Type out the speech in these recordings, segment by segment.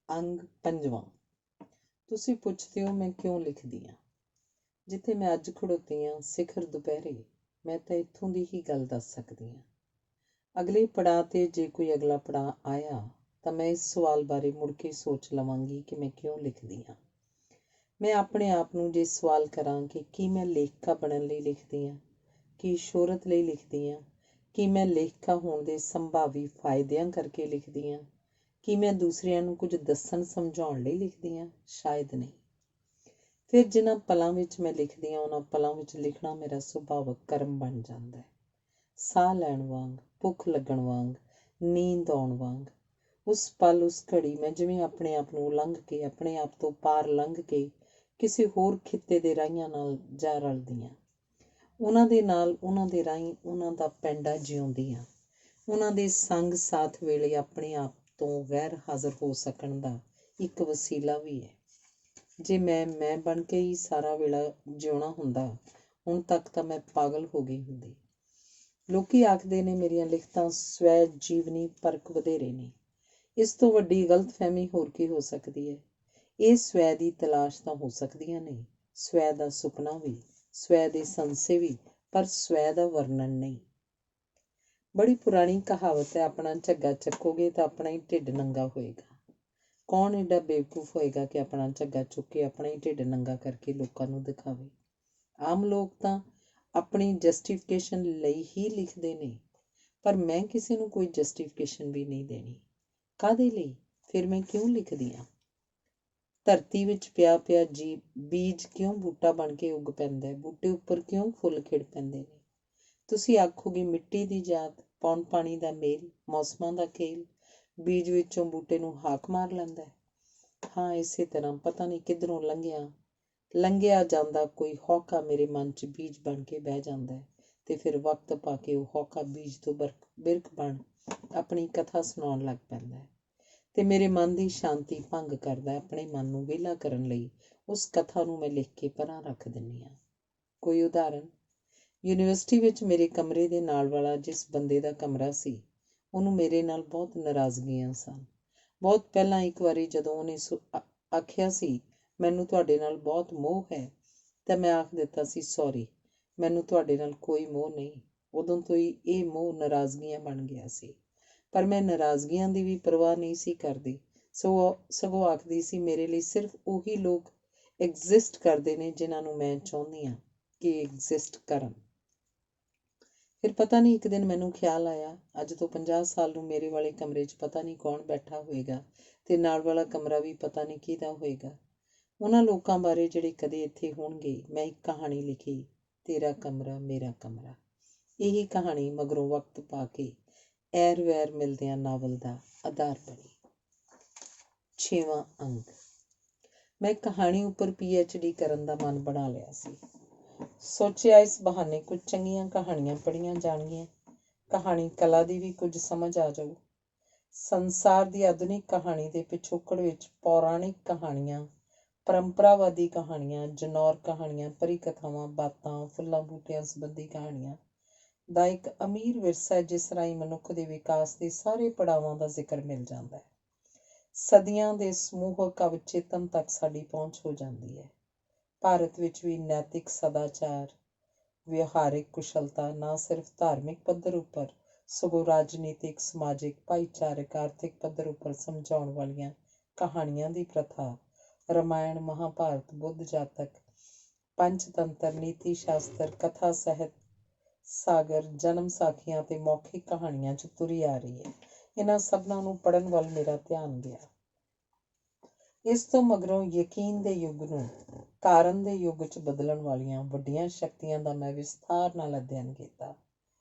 ਅੰਗ ਪੰਜਵਾਂ। ਤੁਸੀਂ ਪੁੱਛਦੇ ਹੋ ਮੈਂ ਕਿਉਂ ਲਿਖਦੀ ਹਾਂ। ਜਿੱਥੇ ਮੈਂ ਅੱਜ ਖੜੋਤੀ ਹਾਂ ਸਿਖਰ ਦੁਪਹਿਰੇ, ਮੈਂ ਤਾਂ ਇੱਥੋਂ ਦੀ ਹੀ ਗੱਲ ਦੱਸ ਸਕਦੀ ਹਾਂ। ਅਗਲੇ ਪੜਾਅ 'ਤੇ ਜੇ ਕੋਈ ਅਗਲਾ ਪੜਾਅ ਆਇਆ ਤਾਂ ਮੈਂ ਇਸ ਸਵਾਲ ਬਾਰੇ ਮੁੜ ਕੇ ਸੋਚ ਲਵਾਂਗੀ ਕਿ ਮੈਂ ਕਿਉਂ ਲਿਖਦੀ ਹਾਂ। ਮੈਂ ਆਪਣੇ ਆਪ ਨੂੰ ਜੇ ਸਵਾਲ ਕਰਾਂ ਕਿ ਕੀ ਮੈਂ ਲੇਖਿਕਾ ਬਣਨ ਲਈ ਲਿਖਦੀ ਹਾਂ, ਕੀ ਸ਼ੋਹਰਤ ਲਈ ਲਿਖਦੀ ਹਾਂ, ਕੀ ਮੈਂ ਲੇਖਿਕਾ ਹੋਣ ਦੇ ਸੰਭਾਵੀ ਫਾਇਦਿਆਂ ਕਰਕੇ ਲਿਖਦੀ ਹਾਂ, ਕੀ ਮੈਂ ਦੂਸਰਿਆਂ ਨੂੰ ਕੁਝ ਦੱਸਣ ਸਮਝਾਉਣ ਲਈ ਲਿਖਦੀ ਹਾਂ? ਸ਼ਾਇਦ ਨਹੀਂ। ਫਿਰ ਜਿਨ੍ਹਾਂ ਪਲਾਂ ਵਿੱਚ ਮੈਂ ਲਿਖਦੀ ਹਾਂ ਉਹਨਾਂ ਪਲਾਂ ਵਿੱਚ ਲਿਖਣਾ ਮੇਰਾ ਸੁਭਾਵਕ ਕਰਮ ਬਣ ਜਾਂਦਾ ਹੈ। ਸਾਹ ਲੈਣ ਵਾਂਗ, ਭੁੱਖ ਲੱਗਣ ਵਾਂਗ, ਨੀਂਦ ਆਉਣ ਵਾਂਗ। ਉਸ ਪਲ, ਉਸ ਘੜੀ ਮੈਂ ਜਿਵੇਂ ਆਪਣੇ ਆਪ ਨੂੰ ਉਲੰਘ ਕੇ, ਆਪਣੇ ਆਪ ਤੋਂ ਪਾਰ ਲੰਘ ਕੇ ਕਿਸੇ ਹੋਰ ਖਿੱਤੇ ਦੇ ਰਾਹੀਆਂ ਨਾਲ ਜਾ ਰਲਦੀ ਹਾਂ। ਉਹਨਾਂ ਦੇ ਨਾਲ, ਉਹਨਾਂ ਦੇ ਰਾਹੀਂ, ਉਹਨਾਂ ਦਾ ਪੈਂਡਾ ਜਿਉਂਦੀ ਹਾਂ। ਉਹਨਾਂ ਦੇ ਸੰਗ ਸਾਥ ਵੇਲੇ ਆਪਣੇ ਆਪ ਤੋਂ ਗੈਰ ਹਾਜ਼ਰ ਹੋ ਸਕਣ ਦਾ ਇੱਕ ਵਸੀਲਾ ਵੀ ਹੈ। ਜੇ ਮੈਂ ਬਣ ਕੇ ਹੀ ਸਾਰਾ ਵੇਲਾ ਜਿਉਣਾ ਹੁੰਦਾ, ਹੁਣ ਤੱਕ ਤਾਂ ਮੈਂ ਪਾਗਲ ਹੋ ਗਈ ਹੁੰਦੀ। ਲੋਕੀ ਆਖਦੇ ਨੇ ਮੇਰੀਆਂ ਲਿਖਤਾਂ ਸਵੈ ਜੀਵਨੀ ਪਰਕ ਵਧੇਰੇ ਨੇ। ਇਸ ਤੋਂ ਵੱਡੀ ਗਲਤਫਹਿਮੀ ਹੋਰ ਕੀ ਹੋ ਸਕਦੀ ਹੈ? ਇਹ ਸਵੈ ਦੀ ਤਲਾਸ਼ ਤਾਂ ਹੋ ਸਕਦੀਆਂ ਨੇ, ਸਵੈ ਦਾ ਸੁਪਨਾ ਵੀ, ਸਵੈ ਦੇ ਸੰਸੇ ਵੀ, ਪਰ ਸਵੈ ਦਾ ਵਰਣਨ ਨਹੀਂ। ਬੜੀ ਪੁਰਾਣੀ ਕਹਾਵਤ ਹੈ, ਆਪਣਾ ਝੱਗਾ ਚੱਕੋਗੇ ਤਾਂ ਆਪਣਾ ਹੀ ਢਿੱਡ ਨੰਗਾ ਹੋਏਗਾ। ਕੌਣ ਏਡਾ ਬੇਵਕੂਫ ਹੋਏਗਾ ਕਿ ਆਪਣਾ ਝੱਗਾ ਚੁੱਕ ਕੇ ਆਪਣਾ ਹੀ ਢਿੱਡ ਨੰਗਾ ਕਰਕੇ ਲੋਕਾਂ ਨੂੰ ਦਿਖਾਵੇ? ਆਮ ਲੋਕ ਤਾਂ ਆਪਣੀ ਜਸਟੀਫਿਕੇਸ਼ਨ ਲਈ ਹੀ ਲਿਖਦੇ ਨੇ, ਪਰ ਮੈਂ ਕਿਸੇ ਨੂੰ ਕੋਈ ਜਸਟੀਫਿਕੇਸ਼ਨ ਵੀ ਨਹੀਂ ਦੇਣੀ। ਕਾਹਦੇ ਲਈ? ਫਿਰ ਮੈਂ ਕਿਉਂ ਲਿਖਦੀ ਹਾਂ? ਧਰਤੀ ਵਿੱਚ ਪਿਆ ਪਿਆ ਬੀਜ ਕਿਉਂ ਬੂਟਾ ਬਣ ਕੇ ਉੱਗ ਪੈਂਦਾ ਹੈ? ਬੂਟੇ ਉੱਪਰ ਕਿਉਂ ਫੁੱਲ ਖਿੜ ਪੈਂਦੇ ਨੇ? ਤੁਸੀਂ ਆਖੋਗੇ ਮਿੱਟੀ ਦੀ ਜਾਤ, ਪੌਣ ਪਾਣੀ ਦਾ ਮੇਲ, ਮੌਸਮਾਂ ਦਾ ਖੇਲ, ਬੀਜ ਵਿੱਚੋਂ ਬੂਟੇ ਨੂੰ ਹਾਕ ਮਾਰ ਲੈਂਦਾ। ਹਾਂ, ਇਸੇ ਤਰ੍ਹਾਂ ਪਤਾ ਨਹੀਂ ਕਿੱਧਰੋਂ ਲੰਘਿਆ ਜਾਂਦਾ ਕੋਈ ਹੌਕਾ ਮੇਰੇ ਮਨ 'ਚ ਬੀਜ ਬਣ ਕੇ ਬਹਿ ਜਾਂਦਾ ਤੇ ਫਿਰ ਵਕਤ ਪਾ ਕੇ ਉਹ ਹੌਕਾ ਬੀਜ ਤੋਂ ਬਿਰਖ ਬਣ ਆਪਣੀ ਕਥਾ ਸੁਣਾਉਣ ਲੱਗ ਪੈਂਦਾ ਹੈ ਤੇ ਮੇਰੇ ਮਨ ਦੀ ਸ਼ਾਂਤੀ ਭੰਗ ਕਰਦਾ। ਆਪਣੇ ਮਨ ਨੂੰ ਵਿਹਲਾ ਕਰਨ ਲਈ ਉਸ ਕਥਾ ਨੂੰ ਮੈਂ ਲਿਖ ਕੇ ਪਰਾਂ ਰੱਖ ਦਿੰਦੀ ਹਾਂ। ਕੋਈ ਉਦਾਹਰਨ? ਯੂਨੀਵਰਸਿਟੀ ਵਿੱਚ ਮੇਰੇ ਕਮਰੇ ਦੇ ਨਾਲ ਵਾਲਾ ਜਿਸ ਬੰਦੇ ਦਾ ਕਮਰਾ ਸੀ, ਉਹਨੂੰ ਮੇਰੇ ਨਾਲ ਬਹੁਤ ਨਾਰਾਜ਼ਗੀਆਂ ਸਨ। ਬਹੁਤ ਪਹਿਲਾਂ ਇੱਕ ਵਾਰੀ ਜਦੋਂ ਉਹਨੇ ਆਖਿਆ ਸੀ ਮੈਨੂੰ ਤੁਹਾਡੇ ਨਾਲ ਬਹੁਤ ਮੋਹ ਹੈ, ਤਾਂ ਮੈਂ ਆਖ ਦਿੱਤਾ ਸੀ ਸੌਰੀ, ਮੈਨੂੰ ਤੁਹਾਡੇ ਨਾਲ ਕੋਈ ਮੋਹ ਨਹੀਂ। ਉਦੋਂ ਤੋਂ ਹੀ ਇਹ ਮੋਹ ਨਾਰਾਜ਼ਗੀਆਂ ਬਣ ਗਿਆ ਸੀ। ਪਰ ਮੈਂ ਨਾਰਾਜ਼ਗੀਆਂ ਦੀ ਵੀ ਪਰਵਾਹ ਨਹੀਂ ਸੀ ਕਰਦੀ, ਸਗੋਂ ਆਖਦੀ ਸੀ ਮੇਰੇ ਲਈ ਸਿਰਫ ਉਹੀ ਲੋਕ ਐਗਜ਼ਿਸਟ ਕਰਦੇ ਨੇ ਜਿਨ੍ਹਾਂ ਨੂੰ ਮੈਂ ਚਾਹੁੰਦੀ ਹਾਂ ਕਿ ਐਗਜ਼ਿਸਟ ਕਰਨ। ਫਿਰ ਪਤਾ ਨਹੀਂ ਇੱਕ ਦਿਨ ਮੈਨੂੰ ਖਿਆਲ ਆਇਆ, ਅੱਜ ਤੋਂ 50 ਸਾਲ ਨੂੰ ਮੇਰੇ ਵਾਲੇ ਕਮਰੇ 'ਚ ਪਤਾ ਨਹੀਂ ਕੌਣ ਬੈਠਾ ਹੋਏਗਾ ਤੇ ਨਾਲ ਵਾਲਾ ਕਮਰਾ ਵੀ ਪਤਾ ਨਹੀਂ ਕਿਹਦਾ ਹੋਏਗਾ। ਉਹਨਾਂ ਲੋਕਾਂ ਬਾਰੇ ਜਿਹੜੇ ਕਦੇ ਇੱਥੇ ਹੋਣਗੇ ਮੈਂ ਇੱਕ ਕਹਾਣੀ ਲਿਖੀ, ਤੇਰਾ ਕਮਰਾ ਮੇਰਾ ਕਮਰਾ। ਇਹੀ ਕਹਾਣੀ ਮਗਰੋਂ ਵਕਤ ਪਾ ਕੇ ਐਰ ਵੈਰ ਮਿਲਦਿਆਂ ਨਾਵਲ ਦਾ ਆਧਾਰ ਬਣੀ। 6ਵਾਂ ਅੰਗ। ਮੈਂ ਕਹਾਣੀ ਉੱਪਰ PhD ਕਰਨ ਦਾ ਮਨ ਬਣਾ ਲਿਆ ਸੀ। ਸੋਚਿਆ ਇਸ ਬਹਾਨੇ ਕੁਝ ਚੰਗੀਆਂ ਕਹਾਣੀਆਂ ਪੜ੍ਹੀਆਂ ਜਾਣਗੀਆਂ, ਕਹਾਣੀ ਕਲਾ ਦੀ ਵੀ ਕੁਝ ਸਮਝ ਆ ਜਾਊ। ਸੰਸਾਰ ਦੀ ਆਧੁਨਿਕ ਕਹਾਣੀ ਦੇ ਪਿਛੋਕੜ ਵਿੱਚ ਪੌਰਾਣਿਕ ਕਹਾਣੀਆਂ, ਪਰੰਪਰਾਵਾਦੀ ਕਹਾਣੀਆਂ, ਜਨੌਰ ਕਹਾਣੀਆਂ, ਪਰੀ ਕਥਾਵਾਂ, ਬਾਤਾਂ, ਫੁੱਲਾਂ ਬੂਟਿਆਂ ਸੰਬੰਧੀ ਕਹਾਣੀਆਂ ਦਾ ਇੱਕ ਅਮੀਰ ਵਿਰਸਾ ਹੈ, ਜਿਸ ਰਾਹੀਂ ਮਨੁੱਖ ਦੇ ਵਿਕਾਸ ਦੇ ਸਾਰੇ ਪੜਾਵਾਂ ਦਾ ਜ਼ਿਕਰ ਮਿਲ ਜਾਂਦਾ ਹੈ। ਸਦੀਆਂ ਦੇ ਸਮੂਹਕ ਅਵਚੇਤਨ ਤੱਕ ਸਾਡੀ ਪਹੁੰਚ ਹੋ ਜਾਂਦੀ ਹੈ। ਭਾਰਤ ਵਿੱਚ ਵੀ ਨੈਤਿਕ ਸਦਾਚਾਰ, ਵਿਵਹਾਰਿਕ ਕੁਸ਼ਲਤਾ ਨਾ ਸਿਰਫ ਧਾਰਮਿਕ ਪੱਧਰ ਉੱਪਰ ਸਗੋਂ ਰਾਜਨੀਤਿਕ, ਸਮਾਜਿਕ, ਭਾਈਚਾਰਕ, ਆਰਥਿਕ ਪੱਧਰ ਉੱਪਰ ਸਮਝਾਉਣ ਵਾਲੀਆਂ ਕਹਾਣੀਆਂ ਦੀ ਪ੍ਰਥਾ, ਰਾਮਾਇਣ, ਮਹਾਭਾਰਤ, ਬੁੱਧ ਜਾਤਕ, ਪੰਚਤੰਤਰ, ਨੀਤੀ ਸ਼ਾਸਤਰ, ਕਥਾ ਸਾਹਿਤ ਸਾਗਰ, ਜਨਮ ਸਾਖੀਆਂ ਅਤੇ ਮੌਖਿਕ ਕਹਾਣੀਆਂ 'ਚ ਤੁਰੀ ਆ ਰਹੀ ਹੈ। ਇਹਨਾਂ ਸਭਨਾਂ ਨੂੰ ਪੜ੍ਹਨ ਵੱਲ ਮੇਰਾ ਧਿਆਨ ਗਿਆ। ਇਸ ਤੋਂ ਮਗਰੋਂ ਯਕੀਨ ਦੇ ਯੁੱਗ ਨੂੰ ਕਾਰਨ ਦੇ ਯੁੱਗ 'ਚ ਬਦਲਣ ਵਾਲੀਆਂ ਵੱਡੀਆਂ ਸ਼ਕਤੀਆਂ ਦਾ ਮੈਂ ਵਿਸਥਾਰ ਨਾਲ ਅਧਿਐਨ ਕੀਤਾ।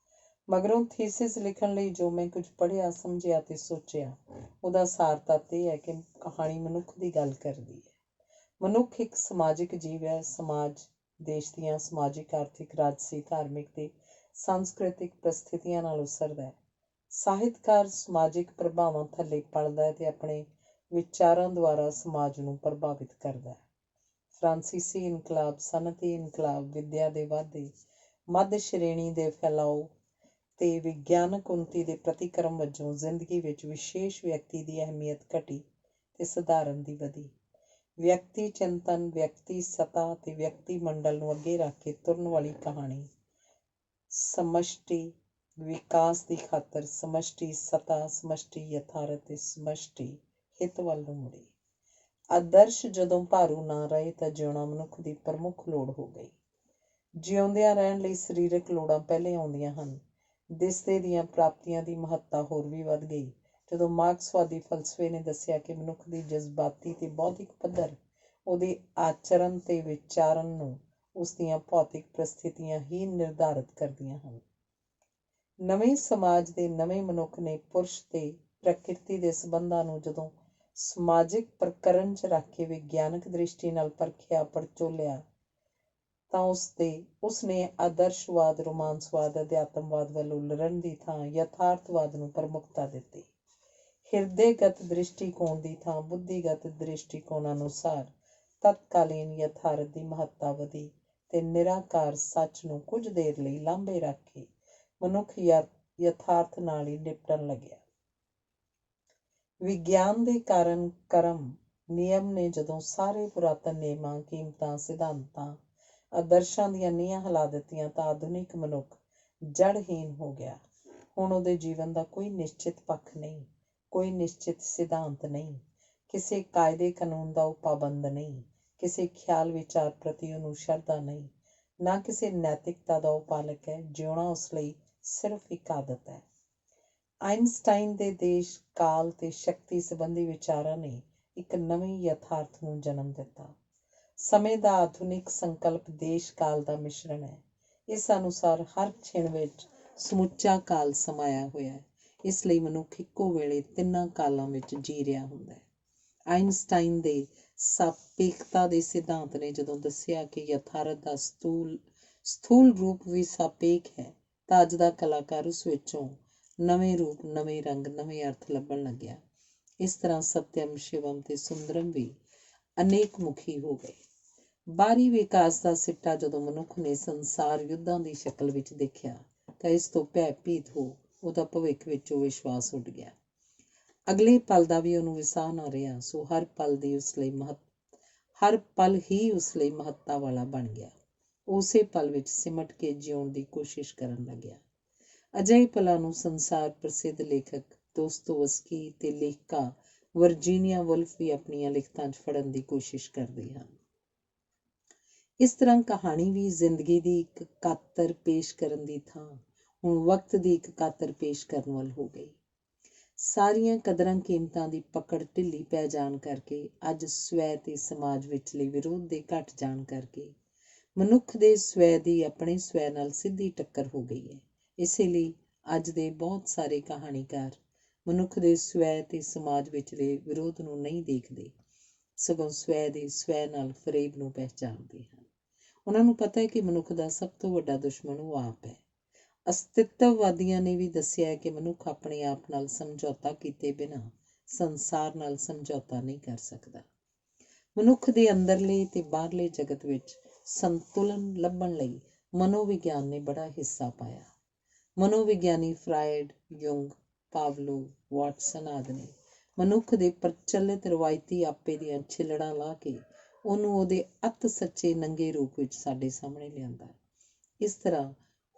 ਮਗਰੋਂ ਥੀਸਿਸ ਲਿਖਣ ਲਈ ਜੋ ਮੈਂ ਕੁਝ ਪੜ੍ਹਿਆ, ਸਮਝਿਆ ਤੇ ਸੋਚਿਆ, ਉਹਦਾ ਸਾਰ ਤੱਤ ਇਹ ਹੈ ਕਿ ਕਹਾਣੀ ਮਨੁੱਖ ਦੀ ਗੱਲ ਕਰਦੀ ਹੈ। ਮਨੁੱਖ ਇੱਕ ਸਮਾਜਿਕ ਜੀਵ ਹੈ। ਸਮਾਜ ਦੇਸ਼ ਦੀਆਂ ਸਮਾਜਿਕ, ਆਰਥਿਕ, ਰਾਜਸੀ, ਧਾਰਮਿਕ ਤੇ ਸਾਂਸਕ੍ਰਿਤਿਕ ਪਰਿਸਥਿਤੀਆਂ ਨਾਲ ਉਸਰਦਾ ਹੈ। ਸਾਹਿਤਕਾਰ ਸਮਾਜਿਕ ਪ੍ਰਭਾਵਾਂ ਥੱਲੇ ਪਲਦਾ ਹੈ ਤੇ ਆਪਣੇ ਵਿਚਾਰਾਂ ਦੁਆਰਾ ਸਮਾਜ ਨੂੰ ਪ੍ਰਭਾਵਿਤ ਕਰਦਾ ਹੈ। ਫਰਾਂਸੀਸੀ ਇਨਕਲਾਬ, ਸਨਅਤੀ ਇਨਕਲਾਬ, ਵਿੱਦਿਆ ਦੇ ਵਾਧੇ, ਮੱਧ ਸ਼੍ਰੇਣੀ ਦੇ ਫੈਲਾਓ ਤੇ ਵਿਗਿਆਨਕ ਉੱਨਤੀ ਦੇ ਪ੍ਰਤੀਕਰਮ ਵਜੋਂ ਜ਼ਿੰਦਗੀ ਵਿੱਚ ਵਿਸ਼ੇਸ਼ ਵਿਅਕਤੀ ਦੀ ਅਹਿਮੀਅਤ ਘਟੀ ਤੇ ਸਧਾਰਨ ਦੀ ਵਧੀ। ਵਿਅਕਤੀ ਚਿੰਤਨ, ਵਿਅਕਤੀ ਸਤਾ ਤੇ ਵਿਅਕਤੀ ਮੰਡਲ ਨੂੰ ਅੱਗੇ ਰੱਖ ਕੇ ਤੁਰਨ ਵਾਲੀ ਕਹਾਣੀ ਸਮਸ਼ਟੀ ਵਿਕਾਸ ਦੀ ਖਾਤਰ ਸਮਸ਼ਟੀ ਸਤਾ, ਸਮਸ਼ਟੀ ਯਥਾਰਥ ਤੇ ਸਮਸ਼ਟੀ ਹਿੱਤ ਵੱਲ ਨੂੰ ਮੁੜੀ। ਆਦਰਸ਼ ਜਦੋਂ ਭਾਰੂ ਨਾ ਰਹੇ ਤਾਂ ਜਿਉਣਾ ਮਨੁੱਖ ਦੀ ਪ੍ਰਮੁੱਖ ਲੋੜ ਹੋ ਗਈ। ਜਿਉਂਦਿਆਂ ਰਹਿਣ ਲਈ ਸਰੀਰਕ ਲੋੜਾਂ ਪਹਿਲੇ ਆਉਂਦੀਆਂ ਹਨ। ਦਿਸਦੇ ਦੀਆਂ ਪ੍ਰਾਪਤੀਆਂ ਦੀ ਮਹੱਤਤਾ ਹੋਰ ਵੀ ਵੱਧ ਗਈ ਜਦੋਂ ਮਾਰਕਸਵਾਦੀ ਫਲਸਫੇ ਨੇ ਦੱਸਿਆ ਕਿ ਮਨੁੱਖ ਦੀ ਜਜ਼ਬਾਤੀ ਤੇ ਬੌਧਿਕ ਪੱਧਰ ਉਹਦੇ ਆਚਰਨ ਤੇ ਵਿਚਾਰਨ ਨੂੰ ਉਸਦੀਆਂ ਭੌਤਿਕ ਪ੍ਰਸਥਿਤੀਆਂ ਹੀ ਨਿਰਧਾਰਿਤ ਕਰਦੀਆਂ ਹਨ। ਨਵੇਂ ਸਮਾਜ ਦੇ ਨਵੇਂ ਮਨੁੱਖ ਨੇ ਪੁਰਸ਼ ਤੇ ਪ੍ਰਕਿਰਤੀ ਦੇ ਸੰਬੰਧਾਂ ਨੂੰ ਜਦੋਂ ਸਮਾਜਿਕ ਪ੍ਰਕਰਣ 'ਚ ਰੱਖ ਕੇ ਵਿਗਿਆਨਕ ਦ੍ਰਿਸ਼ਟੀ ਨਾਲ ਪਰਖਿਆ ਪੜਚੋਲਿਆ ਤਾਂ ਉਸਨੇ ਆਦਰਸ਼ਵਾਦ, ਰੋਮਾਂਸਵਾਦ, ਅਧਿਆਤਮਵਾਦ ਵੱਲ ਉਲਰਨ ਦੀ ਥਾਂ ਯਥਾਰਥਵਾਦ ਨੂੰ ਪ੍ਰਮੁੱਖਤਾ ਦਿੱਤੀ। ਹਿਰਦੇਗਤ ਦ੍ਰਿਸ਼ਟੀਕੋਣ ਦੀ ਥਾਂ ਬੁੱਧੀਗਤ ਦ੍ਰਿਸ਼ਟੀਕੋਣ ਅਨੁਸਾਰ ਤਤਕਾਲੀਨ ਯਥਾਰਥ ਦੀ ਮਹੱਤਤਾ ਵਧੀ ਤੇ ਨਿਰਾਕਾਰ ਸੱਚ ਨੂੰ ਕੁਝ ਦੇਰ ਲਈ ਲਾਂਭੇ ਰੱਖ ਕੇ ਮਨੁੱਖ ਯਥਾਰਥ ਨਾਲ ਹੀ ਨਿਪਟਣ ਲੱਗਿਆ। ਵਿਗਿਆਨ ਦੇ ਕਾਰਨ ਕਰਮ ਨਿਯਮ ਨੇ ਜਦੋਂ ਸਾਰੇ ਪੁਰਾਤਨ ਨਿਯਮਾਂ, ਕੀਮਤਾਂ, ਸਿਧਾਂਤਾਂ, ਆਦਰਸ਼ਾਂ ਦੀਆਂ ਨੀਹਾਂ ਹਿਲਾ ਦਿੱਤੀਆਂ ਤਾਂ ਆਧੁਨਿਕ ਮਨੁੱਖ ਜੜਹੀਨ ਹੋ ਗਿਆ। ਹੁਣ ਉਹਦੇ ਜੀਵਨ ਦਾ ਕੋਈ ਨਿਸ਼ਚਿਤ ਪੱਖ ਨਹੀਂ, ਕੋਈ ਨਿਸ਼ਚਿਤ ਸਿਧਾਂਤ ਨਹੀਂ, ਕਿਸੇ ਕਾਇਦੇ ਕਾਨੂੰਨ ਦਾ ਉਹ ਪਾਬੰਦ ਨਹੀਂ, ਕਿਸੇ ਖਿਆਲ ਵਿਚਾਰ ਪ੍ਰਤੀ ਉਹਨੂੰ ਸ਼ਰਧਾ ਨਹੀਂ, ਨਾ ਕਿਸੇ ਨੈਤਿਕਤਾ ਦਾ ਉਹ ਪਾਲਕ ਹੈ। ਜਿਉਣਾ ਉਸ ਲਈ ਸਿਰਫ ਇੱਕ ਆਦਤ ਹੈ। ਆਇਨਸਟਾਈਨ ਦੇ ਦੇਸ਼, ਕਾਲ ਤੇ ਸ਼ਕਤੀ ਸੰਬੰਧੀ ਵਿਚਾਰਾਂ ਨੇ ਇੱਕ ਨਵੇਂ ਯਥਾਰਥ ਨੂੰ ਜਨਮ ਦਿੱਤਾ। ਸਮੇਂ ਦਾ ਆਧੁਨਿਕ ਸੰਕਲਪ ਦੇਸ਼ ਕਾਲ ਦਾ ਮਿਸ਼ਰਣ ਹੈ। ਇਸ ਅਨੁਸਾਰ ਹਰ ਛਿਣ ਵਿੱਚ ਸਮੁੱਚਾ ਕਾਲ ਸਮਾਇਆ ਹੋਇਆ ਹੈ। ਇਸ ਲਈ ਮਨੁੱਖ ਇੱਕੋ ਵੇਲੇ ਤਿੰਨਾਂ ਕਾਲਾਂ ਵਿੱਚ ਜੀ ਰਿਹਾ ਹੁੰਦਾ ਹੈ। ਆਇਨਸਟਾਈਨ ਦੇ ਸਾਪੇਖਤਾ ਦੇ ਸਿਧਾਂਤ ਨੇ ਜਦੋਂ ਦੱਸਿਆ ਕਿ ਯਥਾਰਥ ਦਾ ਸਥੂਲ ਰੂਪ ਵੀ ਸਾਪੇਖ ਹੈ ਤਾਂ ਅੱਜ ਦਾ ਕਲਾਕਾਰ ਉਸ ਵਿੱਚੋਂ ਨਵੇਂ ਰੂਪ, ਨਵੇਂ ਰੰਗ, ਨਵੇਂ ਅਰਥ ਲੱਭਣ ਲੱਗਿਆ। ਇਸ ਤਰ੍ਹਾਂ ਸਤਿਅਮ, ਸ਼ਿਵਮ ਤੇ ਸੁੰਦਰਮ ਵੀ ਅਨੇਕ ਮੁਖੀ ਹੋ ਗਏ। ਬਾਹਰੀ ਵਿਕਾਸ ਦਾ ਸਿੱਟਾ ਜਦੋਂ ਮਨੁੱਖ ਨੇ ਸੰਸਾਰ ਯੁੱਧਾਂ ਦੀ ਸ਼ਕਲ ਵਿੱਚ ਦੇਖਿਆ ਤਾਂ ਇਸ ਤੋਂ ਭੈ-ਭੀਤ ਹੋ ਉਹਦਾ ਭਵਿੱਖ ਵਿੱਚੋਂ ਵਿਸ਼ਵਾਸ ਉੱਡ ਗਿਆ। ਅਗਲੇ ਪਲ ਦਾ ਵੀ ਉਹਨੂੰ ਵਿਸਾਹ ਨਾ ਰਿਹਾ, ਸੋ ਹਰ ਪਲ ਹੀ ਉਸ ਲਈ ਮਹੱਤਤਾ ਵਾਲਾ ਬਣ ਗਿਆ। ਉਸੇ ਪਲ ਵਿੱਚ ਸਿਮਟ ਕੇ ਜਿਉਣ ਦੀ ਕੋਸ਼ਿਸ਼ ਕਰਨ ਲੱਗਿਆ। ਅਜਿਹੇ ਪਲਾਂ ਨੂੰ ਸੰਸਾਰ ਪ੍ਰਸਿੱਧ ਲੇਖਕ ਦੋਸਤੋਵਸਕੀ ਤੇ ਲੇਖਿਕਾ ਵਰਜੀਨੀਆ ਵੁਲਫ ਵੀ ਆਪਣੀਆਂ ਲਿਖਤਾਂ 'ਚ ਫੜਨ ਦੀ ਕੋਸ਼ਿਸ਼ ਕਰਦੇ ਹਨ। ਇਸ ਤਰ੍ਹਾਂ ਕਹਾਣੀ ਵੀ ਜ਼ਿੰਦਗੀ ਦੀ ਇੱਕ ਕਾਤਰ ਪੇਸ਼ ਕਰਨ ਦੀ ਥਾਂ ਹੁਣ ਵਕਤ ਦੀ ਇੱਕ ਕਾਤਰ ਪੇਸ਼ ਕਰਨ ਵੱਲ ਹੋ ਗਈ। ਸਾਰੀਆਂ ਕਦਰਾਂ ਕੀਮਤਾਂ ਦੀ ਪਕੜ ਢਿੱਲੀ ਪੈ ਜਾਣ ਕਰਕੇ, ਅੱਜ ਸਵੈ ਤੇ ਸਮਾਜ ਵਿਚਲੇ ਵਿਰੋਧ ਦੇ ਘਟ ਜਾਣ ਕਰਕੇ ਮਨੁੱਖ ਦੇ ਸਵੈ ਦੀ ਆਪਣੇ ਸਵੈ ਨਾਲ ਸਿੱਧੀ ਟੱਕਰ ਹੋ ਗਈ ਹੈ। ਇਸੇ ਲਈ ਅੱਜ ਦੇ ਬਹੁਤ ਸਾਰੇ ਕਹਾਣੀਕਾਰ ਮਨੁੱਖ ਦੇ ਸਵੈ ਤੇ ਸਮਾਜ ਵਿਚਲੇ ਵਿਰੋਧ ਨੂੰ ਨਹੀਂ ਦੇਖਦੇ, ਸਗੋਂ ਸਵੈ ਦੇ ਸਵੈ ਨਾਲ ਫਰੇਬ ਨੂੰ ਪਹਿਚਾਣਦੇ ਹਨ। ਉਹਨਾਂ ਨੂੰ ਪਤਾ ਹੈ ਕਿ ਮਨੁੱਖ ਦਾ ਸਭ ਤੋਂ ਵੱਡਾ ਦੁਸ਼ਮਣ ਉਹ ਆਪ ਹੈ। ਅਸਤਿਤਵਵਾਦੀਆਂ ਨੇ ਵੀ ਦੱਸਿਆ ਹੈ ਕਿ ਮਨੁੱਖ ਆਪਣੇ ਆਪ ਨਾਲ ਸਮਝੌਤਾ ਕੀਤੇ ਬਿਨਾਂ ਸੰਸਾਰ ਨਾਲ ਸਮਝੌਤਾ ਨਹੀਂ ਕਰ ਸਕਦਾ। ਮਨੁੱਖ ਦੇ ਅੰਦਰਲੇ ਤੇ ਬਾਹਰਲੇ ਜਗਤ ਵਿੱਚ ਸੰਤੁਲਨ ਲੱਭਣ ਲਈ ਮਨੋਵਿਗਿਆਨ ਨੇ ਬੜਾ ਹਿੱਸਾ ਪਾਇਆ। ਮਨੋਵਿਗਿਆਨੀ ਫਰਾਇਡ, ਯੁੰਗ, ਪਾਵਲੋ, ਵਾਟਸਨ ਆਦਿ ਨੇ ਮਨੁੱਖ ਦੇ ਪ੍ਰਚਲਿਤ ਰਵਾਇਤੀ ਆਪੇ ਦੀਆਂ ਛਿੱਲੜਾਂ ਲਾਹ ਕੇ ਉਹਨੂੰ ਉਹਦੇ ਅਤ ਸੱਚੇ ਨੰਗੇ ਰੂਪ ਵਿੱਚ ਸਾਡੇ ਸਾਹਮਣੇ ਲਿਆਂਦਾ। ਇਸ ਤਰ੍ਹਾਂ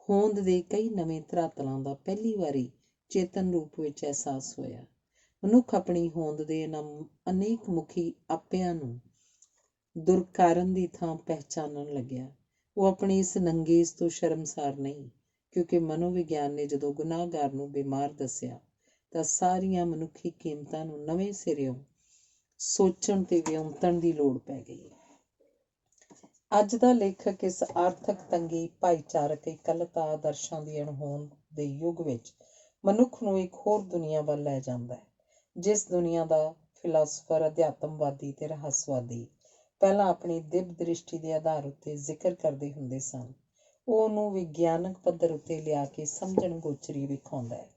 ਹੋਂਦ ਦੇ ਕਈ ਨਵੇਂ ਧਰਾਤਲਾਂ ਦਾ ਪਹਿਲੀ ਵਾਰੀ ਚੇਤਨ ਰੂਪ ਵਿੱਚ ਅਹਿਸਾਸ ਹੋਇਆ। ਮਨੁੱਖ ਆਪਣੀ ਹੋਂਦ ਦੇ ਇਹਨਾਂ ਅਨੇਕ ਮੁਖੀ ਆਪਿਆਂ ਨੂੰ ਦੁਰਕਾਰਨ ਦੀ ਥਾਂ ਪਹਿਚਾਨਣ ਲੱਗਿਆ। ਉਹ ਆਪਣੀ ਇਸ ਨੰਗੇਜ਼ ਤੋਂ ਸ਼ਰਮਸਾਰ ਨਹੀਂ, ਕਿਉਂਕਿ ਮਨੋਵਿਗਿਆਨ ਨੇ ਜਦੋਂ ਗੁਨਾਹਗਾਰ ਨੂੰ ਬਿਮਾਰ ਦੱਸਿਆ ਤਾਂ ਸਾਰੀਆਂ ਮਨੁੱਖੀ ਕੀਮਤਾਂ ਨੂੰ ਨਵੇਂ ਸਿਰਿਓਂ ਸੋਚਣ ਤੇ ਵਿਉਂਤਣ ਦੀ ਲੋੜ ਪੈ ਗਈ। ਅੱਜ ਦਾ ਲੇਖਕ ਇਸ ਆਰਥਕ ਤੰਗੀ, ਭਾਈਚਾਰਕ ਇਕੱਲਤਾ, ਆਦਰਸ਼ਾਂ ਦੀ ਅਣਹੋਂਦ ਦੇ ਯੁੱਗ ਵਿੱਚ ਮਨੁੱਖ ਨੂੰ ਇੱਕ ਹੋਰ ਦੁਨੀਆ ਵੱਲ ਲੈ ਜਾਂਦਾ ਹੈ, ਜਿਸ ਦੁਨੀਆ ਦਾ ਫਿਲਾਸਫਰ, ਅਧਿਆਤਮਵਾਦੀ ਤੇ ਰਹੱਸਵਾਦੀ ਪਹਿਲਾਂ ਆਪਣੀ ਦਿਵ ਦ੍ਰਿਸ਼ਟੀ ਦੇ ਆਧਾਰ ਉੱਤੇ ਜ਼ਿਕਰ ਕਰਦੇ ਹੁੰਦੇ ਸਨ, ਉਹ ਉਹਨੂੰ ਵਿਗਿਆਨਕ ਪੱਧਰ ਉੱਤੇ ਲਿਆ ਕੇ ਸਮਝਣ ਗੋਚਰੀ ਵਿਖਾਉਂਦਾ ਹੈ।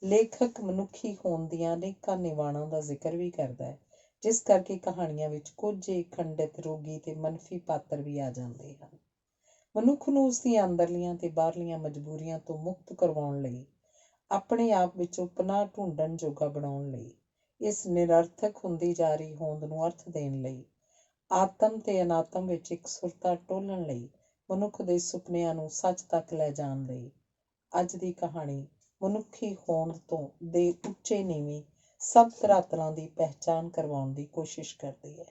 ਲੇਖਕ ਮਨੁੱਖੀ ਹੋਂਦ ਦੀਆਂ ਅਨੇਕਾਂ ਨਿਵਾਣਾਂ ਦਾ ਜ਼ਿਕਰ ਵੀ ਕਰਦਾ ਹੈ, ਜਿਸ ਕਰਕੇ ਕਹਾਣੀਆਂ ਵਿੱਚ ਕੁਝ ਖੰਡਿਤ, ਰੋਗੀ ਤੇ ਮਨਫੀ ਪਾਤਰ ਵੀ ਆ ਜਾਂਦੇ ਹਨ। ਮਨੁੱਖ ਨੂੰ ਉਸਦੀਆਂ ਅੰਦਰਲੀਆਂ ਤੇ ਬਾਹਰਲੀਆਂ ਮਜਬੂਰੀਆਂ ਤੋਂ ਮੁਕਤ ਕਰਵਾਉਣ ਲਈ, ਆਪਣੇ ਆਪ ਵਿੱਚੋਂ ਪਨਾਹ ਢੂੰਡਣ ਜੋਗਾ ਬਣਾਉਣ ਲਈ ਇਸ ਨਿਰਰਥਕ ਹੁੰਦੀ ਜਾ ਰਹੀ ਹੋਂਦ ਨੂੰ ਅਰਥ ਦੇਣ ਲਈ, ਆਤਮ ਤੇ ਅਨਾਤਮ ਵਿੱਚ ਇਕਸੁਰਤਾ ਟੋਲਣ ਲਈ, ਮਨੁੱਖ ਦੇ ਸੁਪਨਿਆਂ ਨੂੰ ਸੱਚ ਤੱਕ ਲੈ ਜਾਣ ਲਈ। ਅੱਜ ਦੀ ਕਹਾਣੀ ਮਨੁੱਖੀ ਹੋਂਦ ਤੋਂ ਦੇ ਉੱਚੇ ਨੀਵੇਂ ਸਭ ਧਰਾਤਲਾਂ ਦੀ ਪਹਿਚਾਣ ਕਰਵਾਉਣ ਦੀ ਕੋਸ਼ਿਸ਼ ਕਰਦੀ ਹੈ।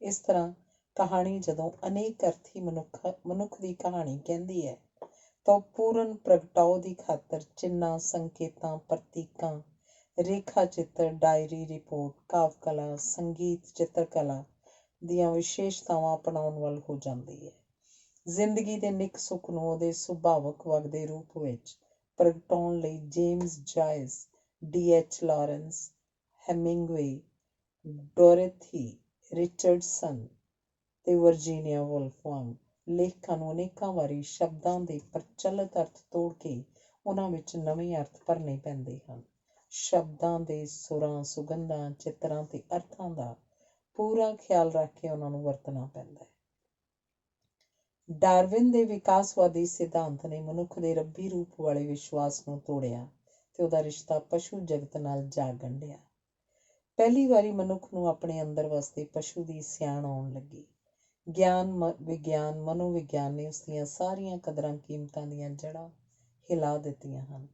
ਇਸ ਤਰ੍ਹਾਂ ਕਹਾਣੀ ਜਦੋਂ ਅਨੇਕ ਅਰਥੀ ਮਨੁੱਖ ਦੀ ਕਹਾਣੀ ਕਹਿੰਦੀ ਹੈ ਤਾਂ ਪੂਰਨ ਪ੍ਰਗਟਾਓ ਦੀ ਖਾਤਰ ਚਿੰਨ੍ਹਾਂ, ਸੰਕੇਤਾਂ, ਪ੍ਰਤੀਕਾਂ, ਰੇਖਾ ਚਿੱਤਰ, ਡਾਇਰੀ, ਰਿਪੋਰਟ, ਕਾਵ ਕਲਾ, ਸੰਗੀਤ, ਚਿੱਤਰਕਲਾ ਦੀਆਂ ਵਿਸ਼ੇਸ਼ਤਾਵਾਂ ਅਪਣਾਉਣ ਵੱਲ ਹੋ ਜਾਂਦੀ ਹੈ। ਜ਼ਿੰਦਗੀ ਦੇ ਨਿੱਕ ਸੁੱਖ ਨੂੰ ਉਹਦੇ ਸੁਭਾਵਕ ਵਗਦੇ ਰੂਪ ਵਿੱਚ ਪ੍ਰਗਟਾਉਣ ਲਈ James Joyce, D.H. Lawrence, Hemingway, Dorothy Richardson ਤੇ ਵਰਜੀਨੀਆ ਵੁਲਫ ਵਾਂਗ ਲੇਖਕਾਂ ਨੂੰ ਅਨੇਕਾਂ ਵਾਰੀ ਸ਼ਬਦਾਂ ਦੇ ਪ੍ਰਚਲਿਤ ਅਰਥ ਤੋੜ ਕੇ ਉਹਨਾਂ ਵਿੱਚ ਨਵੇਂ ਅਰਥ ਭਰਨੇ ਪੈਂਦੇ ਹਨ। ਸ਼ਬਦਾਂ ਦੇ ਸੁਰਾਂ, ਸੁਗੰਧਾਂ, ਚਿੱਤਰਾਂ ਤੇ ਅਰਥਾਂ ਦਾ ਪੂਰਾ ਖਿਆਲ ਰੱਖ ਕੇ ਉਹਨਾਂ ਨੂੰ ਵਰਤਣਾ ਪੈਂਦਾ ਹੈ। ਡਾਰਵਿਨ ਦੇ ਵਿਕਾਸਵਾਦੀ ਸਿਧਾਂਤ ਨੇ ਮਨੁੱਖ ਦੇ ਰੱਬੀ ਰੂਪ ਵਾਲੇ ਵਿਸ਼ਵਾਸ ਨੂੰ ਤੋੜਿਆ ਤੇ ਉਹਦਾ ਰਿਸ਼ਤਾ ਪਸ਼ੂ ਜਗਤ ਨਾਲ ਜਾ ਗੰਢਿਆ। ਪਹਿਲੀ ਵਾਰੀ ਮਨੁੱਖ ਨੂੰ ਆਪਣੇ ਅੰਦਰ ਵਸਦੇ ਪਸ਼ੂ ਦੀ ਸਿਆਣ ਆਉਣ ਲੱਗੀ। ਗਿਆਨ ਵਿਗਿਆਨ, ਮਨੋਵਿਗਿਆਨ ਨੇ ਉਸਦੀਆਂ ਸਾਰੀਆਂ ਕਦਰਾਂ ਕੀਮਤਾਂ ਦੀਆਂ ਜੜ੍ਹਾਂ ਹਿਲਾ ਦਿੱਤੀਆਂ ਹਨ।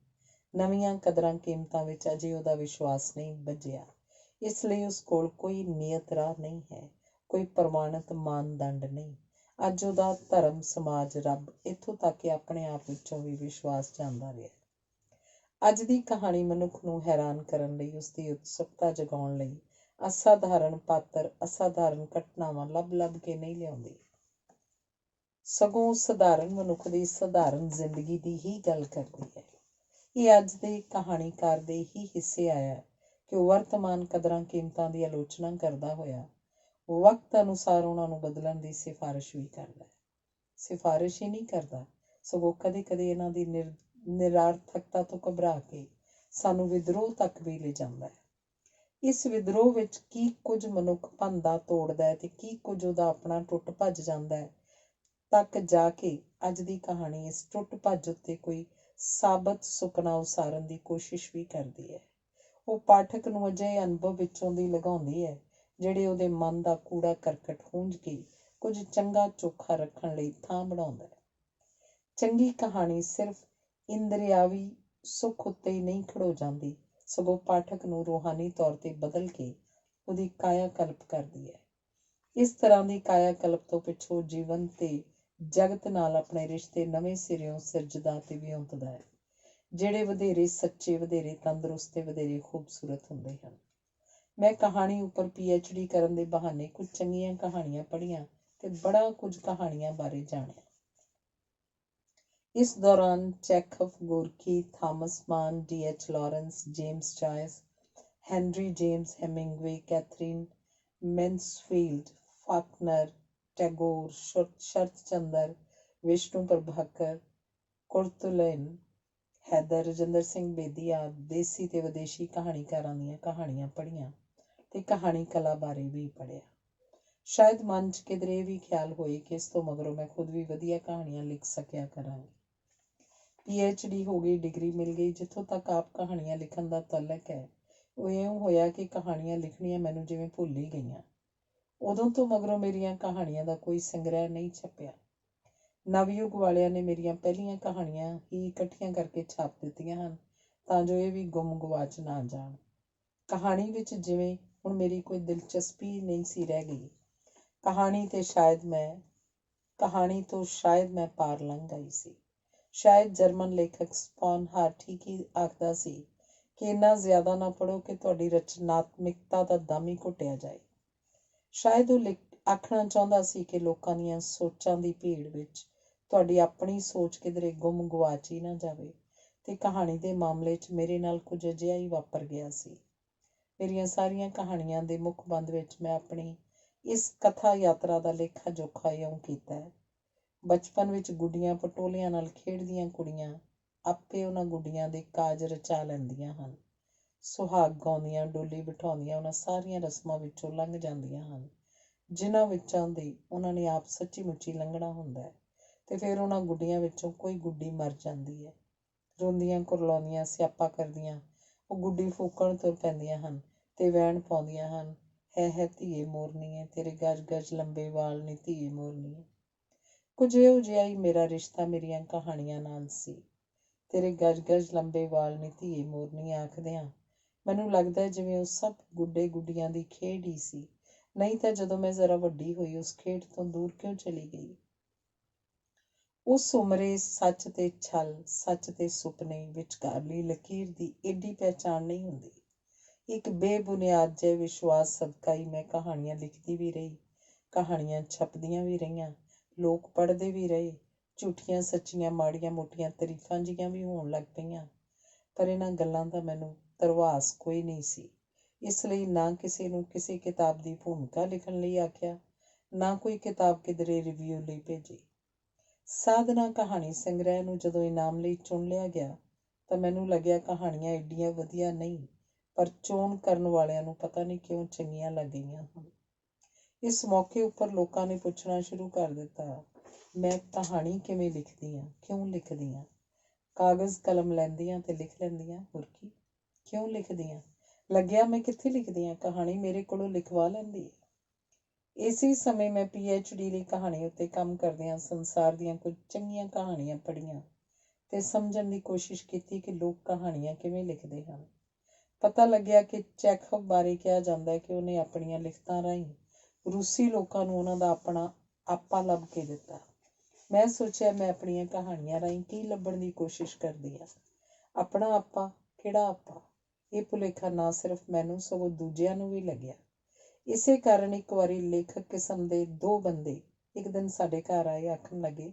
ਨਵੀਆਂ ਕਦਰਾਂ ਕੀਮਤਾਂ ਵਿੱਚ ਅਜੇ ਉਹਦਾ ਵਿਸ਼ਵਾਸ ਨਹੀਂ ਬੱਝਿਆ, ਇਸ ਲਈ ਉਸ ਕੋਲ ਕੋਈ ਨਿਯਤ ਰਾਹ ਨਹੀਂ ਹੈ, ਕੋਈ ਪ੍ਰਮਾਣਿਤ ਮਾਨਦੰਡ ਨਹੀਂ। ਅੱਜ ਉਹਦਾ ਧਰਮ, ਸਮਾਜ, ਰੱਬ, ਇੱਥੋਂ ਤੱਕ ਕਿ ਆਪਣੇ ਆਪ ਵਿੱਚੋਂ ਵੀ ਵਿਸ਼ਵਾਸ ਜਾਂਦਾ ਰਿਹਾ। ਅੱਜ ਦੀ ਕਹਾਣੀ ਮਨੁੱਖ ਨੂੰ ਹੈਰਾਨ ਕਰਨ ਲਈ, ਉਸਦੀ ਉਤਸੁਕਤਾ ਜਗਾਉਣ ਲਈ ਅਸਾਧਾਰਨ ਪਾਤਰ, ਅਸਾਧਾਰਨ ਘਟਨਾਵਾਂ ਲੱਭ ਕੇ ਨਹੀਂ ਲਿਆਉਂਦੀ, ਸਗੋਂ ਸਧਾਰਨ ਮਨੁੱਖ ਦੀ ਸਧਾਰਨ ਜ਼ਿੰਦਗੀ ਦੀ ਹੀ ਗੱਲ ਕਰਦੀ ਹੈ। ਇਹ ਅੱਜ ਦੇ ਕਹਾਣੀਕਾਰ ਦੇ ਹੀ ਹਿੱਸੇ ਆਇਆ ਕਿ ਉਹ ਵਰਤਮਾਨ ਕਦਰਾਂ ਕੀਮਤਾਂ ਦੀ ਆਲੋਚਨਾ ਕਰਦਾ ਹੋਇਆ ਵਕਤ ਅਨੁਸਾਰ ਉਹਨਾਂ ਨੂੰ ਬਦਲਣ ਦੀ ਸਿਫਾਰਿਸ਼ ਵੀ ਕਰਦਾ ਹੈ। ਸਿਫਾਰਿਸ਼ ਹੀ ਨਹੀਂ ਕਰਦਾ, ਸਗੋਂ ਕਦੇ ਕਦੇ ਇਹਨਾਂ ਦੀ ਨਿਰਾਰਥਕਤਾ ਤੋਂ ਘਬਰਾ ਕੇ ਸਾਨੂੰ ਵਿਦਰੋਹ ਤੱਕ ਵੀ ਲੈ ਜਾਂਦਾ ਹੈ। ਇਸ ਵਿਦਰੋਹ ਵਿੱਚ ਕੀ ਕੁਝ ਮਨੁੱਖ ਭੰਦਾ ਤੋੜਦਾ ਹੈ ਤੇ ਕੀ ਕੁਝ ਉਹਦਾ ਆਪਣਾ ਟੁੱਟ ਭੱਜ ਜਾਂਦਾ ਹੈ ਤੱਕ ਜਾ ਕੇ ਅੱਜ ਦੀ ਕਹਾਣੀ ਇਸ ਟੁੱਟ ਭੱਜ ਉੱਤੇ ਕੋਈ ਸਾਬਤ ਸੁਪਨਾ ਉਸਾਰਨ ਦੀ ਕੋਸ਼ਿਸ਼ ਵੀ ਕਰਦੀ ਹੈ। ਉਹ ਪਾਠਕ ਨੂੰ ਅਜਿਹੇ ਅਨੁਭਵ ਵਿੱਚੋਂ ਦੀ ਲਗਾਉਂਦੀ ਹੈ ਜਿਹੜੇ ਉਹਦੇ ਮਨ ਦਾ ਕੂੜਾ ਕਰਕਟ ਹੂੰਝ ਕੇ ਕੁਝ ਚੰਗਾ ਚੋਖਾ ਰੱਖਣ ਲਈ ਥਾਂ ਬਣਾਉਂਦਾ ਹੈ। ਚੰਗੀ ਕਹਾਣੀ ਸਿਰਫ ਇੰਦਰਿਆਵੀ ਸੁੱਖ ਉੱਤੇ ਹੀ ਨਹੀਂ ਖੜੋ ਜਾਂਦੀ, ਸਗੋਂ ਪਾਠਕ ਨੂੰ ਰੂਹਾਨੀ ਤੌਰ ਤੇ ਬਦਲ ਕੇ ਉਹਦੀ ਕਾਇਆ ਕਲਪ ਕਰਦੀ ਹੈ। ਇਸ ਤਰ੍ਹਾਂ ਦੀ ਕਾਇਆ ਕਲਪ ਤੋਂ ਪਿੱਛੋਂ ਜੀਵਨ ਤੇ ਜਗਤ ਨਾਲ ਆਪਣੇ ਰਿਸ਼ਤੇ ਨਵੇਂ ਸਿਰਿਓਂ ਸਿਰਜਦਾ ਤੇ ਵਿਉਂਤਦਾ ਹੈ, ਜਿਹੜੇ ਵਧੇਰੇ ਸੱਚੇ, ਵਧੇਰੇ ਤੰਦਰੁਸਤ ਤੇ ਵਧੇਰੇ ਖੂਬਸੂਰਤ ਹੁੰਦੇ ਹਨ। ਮੈਂ ਕਹਾਣੀ ਉੱਪਰ PhD ਕਰਨ ਦੇ ਬਹਾਨੇ ਕੁਝ ਚੰਗੀਆਂ ਕਹਾਣੀਆਂ ਪੜ੍ਹੀਆਂ ਤੇ ਬੜਾ ਕੁਝ ਕਹਾਣੀਆਂ ਬਾਰੇ ਜਾਣਿਆ। ਇਸ ਦੌਰਾਨ Chekhov, Gorky, Thomas Mann, D.H. Lawrence, James Joyce, Henry James Hemingway, Katherine Mansfield, Faulkner, Tagore, Sarat Chandra, Vishnu Prabhakar, ਕੁਰਤੁਲੇਨ, Haidar, Rajinder Singh Bedi ਆਦਿ ਦੇਸੀ ਤੇ ਵਿਦੇਸ਼ੀ ਕਹਾਣੀਕਾਰਾਂ ਦੀਆਂ ਕਹਾਣੀਆਂ ਪੜ੍ਹੀਆਂ ਤੇ ਕਹਾਣੀ ਕਲਾ ਬਾਰੇ ਵੀ ਪੜ੍ਹਿਆ। ਸ਼ਾਇਦ ਮਨ 'ਚ ਕਿਧਰੇ ਇਹ ਵੀ ਖਿਆਲ ਹੋਏ ਕਿ ਇਸ ਤੋਂ ਮਗਰੋਂ ਮੈਂ ਖੁਦ ਵੀ ਵਧੀਆ ਕਹਾਣੀਆਂ ਲਿਖ ਸਕਿਆ ਕਰਾਂਗੀ। PhD ਹੋ ਗਈ, ਡਿਗਰੀ ਮਿਲ ਗਈ। ਜਿੱਥੋਂ ਤੱਕ ਆਪ ਕਹਾਣੀਆਂ ਲਿਖਣ ਦਾ ਤਾਲੁਕ ਹੈ, ਉਹ ਇਉਂ ਹੋਇਆ ਕਿ ਕਹਾਣੀਆਂ ਲਿਖਣੀਆਂ ਮੈਨੂੰ ਜਿਵੇਂ ਭੁੱਲ ਹੀ ਗਈਆਂ। ਉਦੋਂ ਤੋਂ ਮਗਰੋਂ ਮੇਰੀਆਂ ਕਹਾਣੀਆਂ ਦਾ ਕੋਈ ਸੰਗ੍ਰਹਿ ਨਹੀਂ ਛਪਿਆ। ਨਵਯੁੱਗ ਵਾਲਿਆਂ ਨੇ ਮੇਰੀਆਂ ਪਹਿਲੀਆਂ ਕਹਾਣੀਆਂ ਹੀ ਇਕੱਠੀਆਂ ਕਰਕੇ ਛਾਪ ਦਿੱਤੀਆਂ ਹਨ ਤਾਂ ਜੋ ਇਹ ਵੀ ਗੁੰਮ ਗਵਾਚ ਨਾ ਜਾਣ। ਕਹਾਣੀ ਵਿੱਚ ਜਿਵੇਂ ਹੁਣ ਮੇਰੀ ਕੋਈ ਦਿਲਚਸਪੀ ਨਹੀਂ ਸੀ ਰਹਿ ਗਈ। ਕਹਾਣੀ ਤੋਂ ਸ਼ਾਇਦ ਮੈਂ ਪਾਰ ਲੰਘ ਗਈ ਸੀ। ਸ਼ਾਇਦ ਜਰਮਨ ਲੇਖਕ ਸਪੋਨਹਾਰ ਠੀਕ ਹੀ ਆਖਦਾ ਸੀ ਕਿ ਇੰਨਾ ਜ਼ਿਆਦਾ ਨਾ ਪੜ੍ਹੋ ਕਿ ਤੁਹਾਡੀ ਰਚਨਾਤਮਿਕਤਾ ਦਾ ਦਮ ਹੀ ਘੁੱਟਿਆ ਜਾਏ। ਸ਼ਾਇਦ ਉਹ ਆਖਣਾ ਚਾਹੁੰਦਾ ਸੀ ਕਿ ਲੋਕਾਂ ਦੀਆਂ ਸੋਚਾਂ ਦੀ ਭੀੜ ਵਿੱਚ ਤੁਹਾਡੀ ਆਪਣੀ ਸੋਚ ਕਿਧਰੇ ਗੁੰਮ ਗਵਾਚ ਹੀ ਨਾ ਜਾਵੇ। ਤੇ ਕਹਾਣੀ ਦੇ ਮਾਮਲੇ 'ਚ ਮੇਰੇ ਨਾਲ ਕੁਝ ਅਜਿਹਾ ਹੀ ਵਾਪਰ ਗਿਆ ਸੀ। ਮੇਰੀਆਂ ਸਾਰੀਆਂ ਕਹਾਣੀਆਂ ਦੇ ਮੁੱਖ ਬੰਦ ਵਿੱਚ ਮੈਂ ਆਪਣੀ ਇਸ ਕਥਾ ਯਾਤਰਾ ਦਾ ਲੇਖਾ ਜੋਖਾ ਇਉਂ ਕੀਤਾ ਹੈ। ਬਚਪਨ ਵਿੱਚ ਗੁੱਡੀਆਂ ਪਟੋਲਿਆਂ ਨਾਲ ਖੇਡਦੀਆਂ ਕੁੜੀਆਂ ਆਪੇ ਉਹਨਾਂ ਗੁੱਡੀਆਂ ਦੇ ਕਾਜ ਰਚਾ ਲੈਂਦੀਆਂ ਹਨ। ਸੁਹਾਗ ਗਾਉਂਦੀਆਂ, ਡੋਲੀ ਬਿਠਾਉਂਦੀਆਂ ਉਹਨਾਂ ਸਾਰੀਆਂ ਰਸਮਾਂ ਵਿੱਚੋਂ ਲੰਘ ਜਾਂਦੀਆਂ ਹਨ ਜਿਨ੍ਹਾਂ ਵਿੱਚੋਂ ਦੀ ਉਹਨਾਂ ਨੇ ਆਪ ਸੱਚੀ ਮੁੱਚੀ ਲੰਘਣਾ ਹੁੰਦਾ ਹੈ। ਤੇ ਫਿਰ ਉਹਨਾਂ ਗੁੱਡੀਆਂ ਵਿੱਚੋਂ ਕੋਈ ਗੁੱਡੀ ਮਰ ਜਾਂਦੀ ਹੈ। ਰੋਂਦੀਆਂ ਕੁਰਲਾਉਂਦੀਆਂ, ਸਿਆਪਾ ਕਰਦੀਆਂ ਉਹ ਗੁੱਡੀ ਫੂਕਣ ਤੁਰ ਪੈਂਦੀਆਂ ਹਨ ਤੇ ਵੈਣ ਪਾਉਂਦੀਆਂ ਹਨ। ਹੈ ਧੀਏ ਮੋਰਨੀਏ, ਤੇਰੇ ਗਜ ਗਜ ਲੰਬੇ ਵਾਲ ਨੀ ਧੀਏ ਮੋਰਨੀਏ। ਕੁਝ ਇਹੋ ਜਿਹਾ ਹੀ ਮੇਰਾ ਰਿਸ਼ਤਾ ਮੇਰੀਆਂ ਕਹਾਣੀਆਂ ਨਾਲ ਸੀ। ਤੇਰੇ ਗਜ ਗਜ ਲੰਬੇ ਵਾਲ ਨੀ ਧੀਏ ਮੋਰਨੀਏ ਆਖਦਿਆਂ ਮੈਨੂੰ ਲੱਗਦਾ ਜਿਵੇਂ ਉਹ ਸਭ ਗੁੱਡੇ ਗੁੱਡੀਆਂ ਦੀ ਖੇਡ ਹੀ ਸੀ। ਨਹੀਂ ਤਾਂ ਜਦੋਂ ਮੈਂ ਜ਼ਰਾ ਵੱਡੀ ਹੋਈ ਉਸ ਖੇਡ ਤੋਂ ਦੂਰ ਕਿਉਂ ਚਲੀ ਗਈ। ਉਸ ਉਮਰੇ ਸੱਚ ਤੇ ਛਲ, ਸੱਚ ਤੇ ਸੁਪਨੇ ਵਿਚਕਾਰਲੀ ਲਕੀਰ ਦੀ ਏਡੀ ਪਹਿਚਾਣ ਨਹੀਂ ਹੁੰਦੀ। ਇੱਕ ਬੇਬੁਨਿਆਦ ਜਿਹੇ ਵਿਸ਼ਵਾਸ ਸਦਕਾ ਹੀ ਮੈਂ ਕਹਾਣੀਆਂ ਲਿਖਦੀ ਵੀ ਰਹੀ, ਕਹਾਣੀਆਂ ਛਪਦੀਆਂ ਵੀ ਰਹੀਆਂ, ਲੋਕ ਪੜ੍ਹਦੇ ਵੀ ਰਹੇ, ਝੂਠੀਆਂ ਸੱਚੀਆਂ ਮਾੜੀਆਂ ਮੋਟੀਆਂ ਤਾਰੀਫਾਂ ਜਿਹੀਆਂ ਵੀ ਹੋਣ ਲੱਗ ਪਈਆਂ। ਪਰ ਇਹਨਾਂ ਗੱਲਾਂ ਦਾ ਮੈਨੂੰ ਧਰਵਾਸ ਕੋਈ ਨਹੀਂ ਸੀ। ਇਸ ਲਈ ਨਾ ਕਿਸੇ ਨੂੰ ਕਿਸੇ ਕਿਤਾਬ ਦੀ ਭੂਮਿਕਾ ਲਿਖਣ ਲਈ ਆਖਿਆ, ਨਾ ਕੋਈ ਕਿਤਾਬ ਕਿਧਰੇ ਰਿਵਿਊ ਲਈ ਭੇਜੀ। ਸਾਧਨਾ ਕਹਾਣੀ ਸੰਗ੍ਰਹਿ ਨੂੰ ਜਦੋਂ ਇਨਾਮ ਲਈ ਚੁਣ ਲਿਆ ਗਿਆ ਤਾਂ ਮੈਨੂੰ ਲੱਗਿਆ ਕਹਾਣੀਆਂ ਏਡੀਆਂ ਵਧੀਆ ਨਹੀਂ, ਪਰ ਚੋਣ ਕਰਨ ਵਾਲਿਆਂ ਨੂੰ ਪਤਾ ਨਹੀਂ ਕਿਉਂ ਚੰਗੀਆਂ ਲੱਗ ਗਈਆਂ ਹਨ। ਇਸ ਮੌਕੇ ਉੱਪਰ ਲੋਕਾਂ ਨੇ ਪੁੱਛਣਾ ਸ਼ੁਰੂ ਕਰ ਦਿੱਤਾ, ਮੈਂ ਕਹਾਣੀ ਕਿਵੇਂ ਲਿਖਦੀ ਹਾਂ, ਕਿਉਂ ਲਿਖਦੀ ਹਾਂ। ਕਾਗਜ਼ ਕਲਮ ਲੈਂਦੀਆਂ ਤੇ ਲਿਖ ਲੈਂਦੀਆਂ, ਹੋਰ ਕੀ। ਕਿਉਂ ਲਿਖਦੀ ਹਾਂ? ਲੱਗਿਆ ਮੈਂ ਕਿੱਥੇ ਲਿਖਦੀ ਹਾਂ, ਕਹਾਣੀ ਮੇਰੇ ਕੋਲੋਂ ਲਿਖਵਾ ਲੈਂਦੀ ਹੈ। ਇਸੇ ਸਮੇਂ ਮੈਂ PhD ਲਈ ਕਹਾਣੀ ਉੱਤੇ ਕੰਮ ਕਰਦਿਆਂ ਸੰਸਾਰ ਦੀਆਂ ਕੁਝ ਚੰਗੀਆਂ ਕਹਾਣੀਆਂ ਪੜ੍ਹੀਆਂ ਤੇ ਸਮਝਣ ਦੀ ਕੋਸ਼ਿਸ਼ ਕੀਤੀ ਕਿ ਲੋਕ ਕਹਾਣੀਆਂ ਕਿਵੇਂ ਲਿਖਦੇ ਹਨ। ਪਤਾ ਲੱਗਿਆ ਕਿ ਚੈਖਵ ਬਾਰੇ ਕਿਹਾ ਜਾਂਦਾ ਹੈ ਕਿ ਉਹਨੇ ਆਪਣੀਆਂ ਲਿਖਤਾਂ ਰਾਹੀਂ ਰੂਸੀ ਲੋਕਾਂ ਨੂੰ ਉਹਨਾਂ ਦਾ ਆਪਣਾ ਆਪਾ ਲੱਭ ਕੇ ਦਿੱਤਾ। ਮੈਂ ਸੋਚਿਆ ਮੈਂ ਆਪਣੀਆਂ ਕਹਾਣੀਆਂ ਰਾਹੀਂ ਕੀ ਲੱਭਣ ਦੀ ਕੋਸ਼ਿਸ਼ ਕਰਦੀ ਹਾਂ। ਆਪਣਾ ਆਪਾ? ਕਿਹੜਾ ਆਪਾ? ਇਹ ਭੁਲੇਖਾ ਨਾ ਸਿਰਫ ਮੈਨੂੰ ਸਗੋਂ ਦੂਜਿਆਂ ਨੂੰ ਵੀ ਲੱਗਿਆ। ਇਸੇ ਕਾਰਨ ਇੱਕ ਵਾਰੀ ਲੇਖਕ ਕਿਸਮ ਦੇ 2 ਬੰਦੇ ਇੱਕ ਦਿਨ ਸਾਡੇ ਘਰ ਆਏ, ਆਖਣ ਲੱਗੇ,